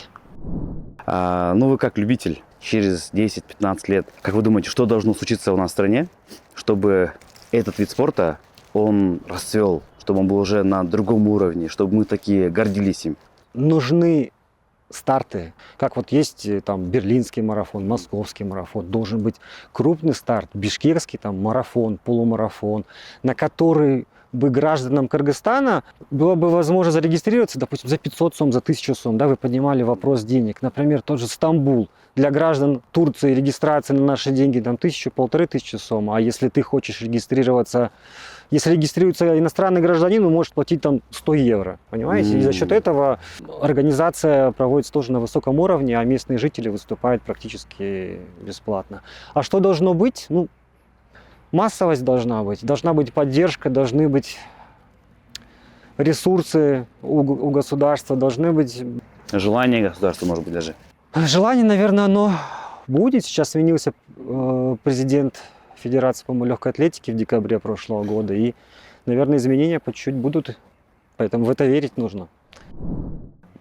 Ну вы как любитель, через 10-15 лет, как вы думаете, что должно случиться у нас в стране, чтобы этот вид спорта, он расцвел, чтобы он был уже на другом уровне, чтобы мы такие гордились им? Нужны старты. Как вот есть там берлинский марафон, московский марафон, должен быть крупный старт, бишкекский там марафон, полумарафон, на который бы гражданам Кыргызстана было бы возможно зарегистрироваться, допустим, за 500 сом, за 1000 сом, да, вы поднимали вопрос денег. Например, тот же Стамбул. Для граждан Турции регистрация на наши деньги там 1000-1500 сом, а если ты хочешь регистрироваться, если регистрируется иностранный гражданин, он может платить там 100 евро, понимаете? И за счет этого организация проводится тоже на высоком уровне, а местные жители выступают практически бесплатно. А что должно быть? Ну, массовость должна быть поддержка, должны быть ресурсы у государства, должны быть... Желание государства, может быть, даже. Желание, наверное, оно будет. Сейчас сменился президент Федерации, по-моему, легкой атлетики в декабре прошлого года. И, наверное, изменения по чуть-чуть будут. Поэтому в это верить нужно.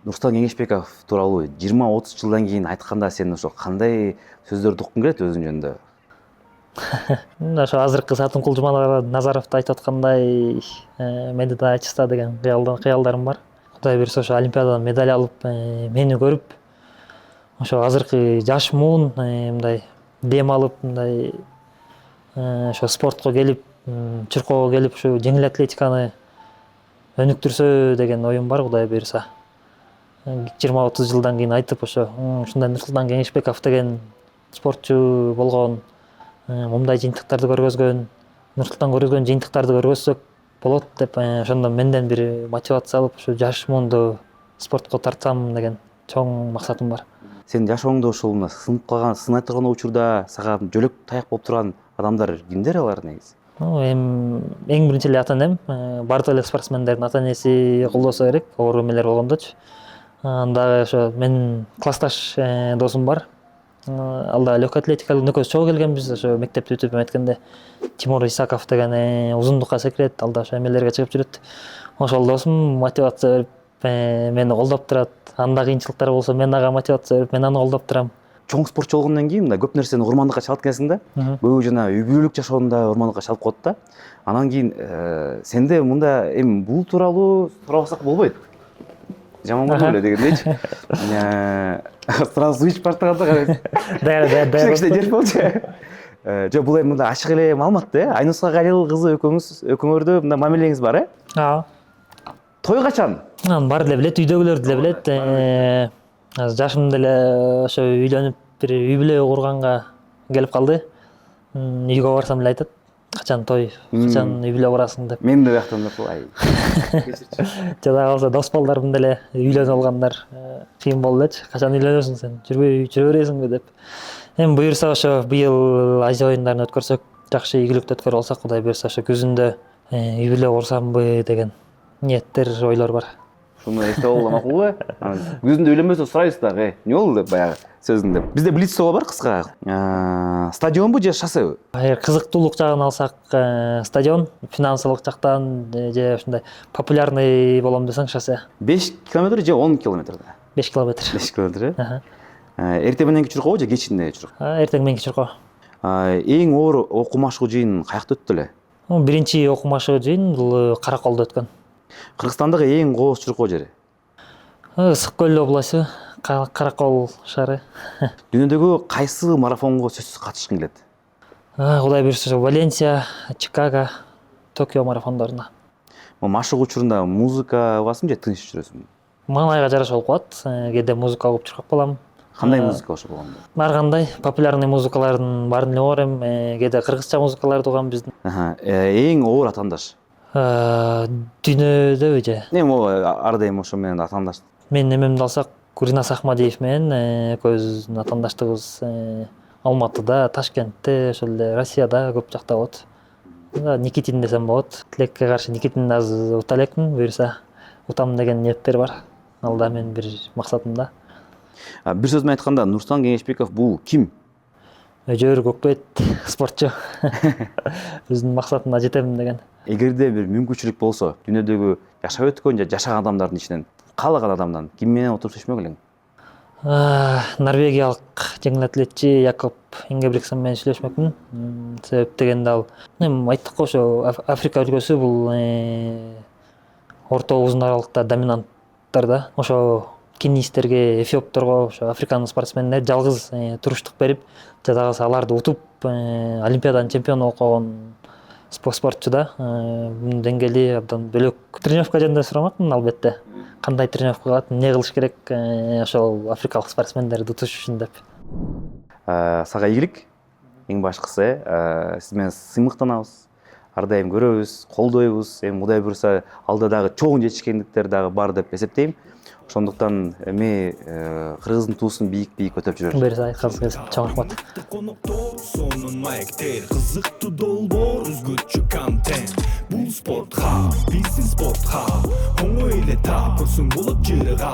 Нурсултан Кеңешбеков тууралуу 20-30 жылдан кийин айтканда сен ошо кандай сөздөрдү уккуң келет өзүң жөнүндө? Ошо азыркы Сатымкул Жуманазаровду айтып аткандай, медалиста деген кыялдарым бар. Кудай буюрса ошо Олимпиададан медаль алып, мени көрүп, ошо азыркы жаш муун мындай дем алып, мындай ошо спортко келип, чуркоого келип, ушу жеңил атлетиканы өнүктүрсө деген оюм бар, Кудай буюрса. 20-30 жылдан кийин айтып, ошо ушундай Нурсултан Кеңешбеков деген спортчу болгон, мындай жыйынтыктарды көргөзгөн, Нурсултан көргөзгөн жыйынтыктарды көргөзсөк болот деп, ошондо менден бир мотивация алып, ушу жаш муунду спортко тартсам деген чоң максатым бар. Сен жашооңдо ушул мына сынып калган, сынай турган учурда сага жөлөк таяк болуп турган адамдар кимдер алар негизи? Эң биринчи эле ата энем, бардык эле спортсмендердин ата энеси колдосо керек, оор эмелер болгондочу. Анда ошо менин классташ досум бар. Ал да легкой атлетикалык нөкөс чогуу келгенбиз, ошо мектепти бүтүп эметкенде Тимур Исаков деген узундукка секирет, ал да ошо эмелерге чыгып жүрөт. Ошол досум мотивация берип, мени колдоп турат. Анда кыйынчылыктар болсо мен ага мотивация берип, мен аны колдоп турам. Чоң спортчу болгондон кийин мына көп нерсени урмандыкка чалат экенсиң да. Көбү жана үй бүлөлүк жашоондо урмандыкка чалып коет да. Анан кийин сенде мында эми бул тууралуу сурабасак болбойт. Жаман болду беле дегендейчи. Сразу ич баштаганда карайсың. Кичине жер болчу. Жок, бул эми мында ачык эле маалымат да. Айнуска Галил кызы экөөңөрдө мында мамилеңиз бар, э? Ооба. Той качан? Баары деле билет, үйдөгүлөр деле билет. Жашым деле ошо үйлөнүп, бир үй бүлө курганга келип калды. Үйгө барсам эле айтат, качан той, качан үй бүлө курасың деп. Мен да бияктан деп ай. Жада калса дос балдарым деле үйлөнүп алгандар, кыйын болду элечи. Качан үйлөнөсүң сен? Жүрө бересиңби деп. Эми буюрса ошо быйыл Азия оюндарын өткөрсөк, жакшы ийгиликтүү өткөрүп алсак, Кудай буюрса ошо күзүндө үй бүлө курсамбы деген ниеттер, ойлор бар. Шуну эстеп алган макулбу? Күзүндө үйлөнбөсө сурайбыз дагы. Эмне болду деп баягы сөзүндө. Бизде блиц соо бар кыска. Стадионбу же шоссебу? Кызыктуулук жагын алсак, стадион, финансылык жактан же ушундай популярный болом десең шоссе. 5 километр же 10 километрда? 5 километр. 5 километр, э? Эртең мененки чуркоо же кечинде чуркоо? Эртең мененки чуркоо. Эң оор окуу машыгуу жыйын каякта өттү эле? Биринчи окуу машыгуу жыйын бул Караколдо өткөн. Кыргызстандагы эң кооз чуркоо жери? Ысык көл областы, Каракол шаары. Дүйнөдөгү кайсы марафонго сөзсүз катышкың келет? Кудай буюрса, Валенсия, Чикаго, Токио марафондоруна. Машыгуу учурунда музыка угасың же тыныч жүрөсүң? Маңайга жараша болуп калат. Кээде музыка угуп чуркап калам. Кандай музыка ошо болгондо? Ар кандай популярный музыкалардын баарын эле угам. Кээде кыргызча музыкаларды угам биздин. Эң оор атаандаш? Дүйнөдөбү же? Эми ар дайым ошо менен атаандаш. Менин эмемди алсак, Куринас Ахмадиев менен экөөбүздүн атаандаштыгыбыз Алматыда, Ташкентте, ошол эле Россияда көп жакта болот. Никитин десем болот. Тилекке каршы Никитин азыр ута элекмин, буюрса утам деген ниеттер бар. Ал да менин бир максатымда. Бир сөз менен айтканда, Нурсултан Кеңешбеков бул ким? Өжөр көкпөт спортчу. Биздин максатына жетемин деген. Эгерде бир мүмкүнчүлүк болсо, дүйнөдөгү жашап өткөн же жашаган адамдардын ичинен каалаган адамдан ким менен отуруп сүйлөшмөк элең? Норвегиялык жеңил атлетчи Якоб Ингебриксен менен сүйлөшмөкмүн. Себеп дегенде ал айттык го, ошо Африка өлкөсү бул орто узун аралыкта доминанттар да. Ошо кенийстерге, эфиопторго, ошо африкан спортсмендер жалгыз туруштук берип, жадагысы аларды утуп олимпиаданын чемпиону болуп калган спортчу да. Бунун деңгээли абдан бөлөк. Тренировка жөнүндө сурамакмын албетте. Кандай тренировка кылат, эмне кылыш керек ошол африкалык спортсмендерди утуш үчүн деп. Сага ийгилик. Эң башкысы сиз менен сыймыктанабыз. Ар дайым көрөбүз, колдойбуз. Эми Кудай буюрса алда дагы чоң жетишкендиктер дагы бар деп эсептейм. Ошондуктан эми кыргыздын туусун бийик көтөрүп жүрөбүз. Берсе айтканыңыз чоң рахмат. Сонун маектер, кызыктуу долбоор, өзгөчө контент. Бул спортка, биздин спортка, оңой эле таап көрсөң болот жырыга.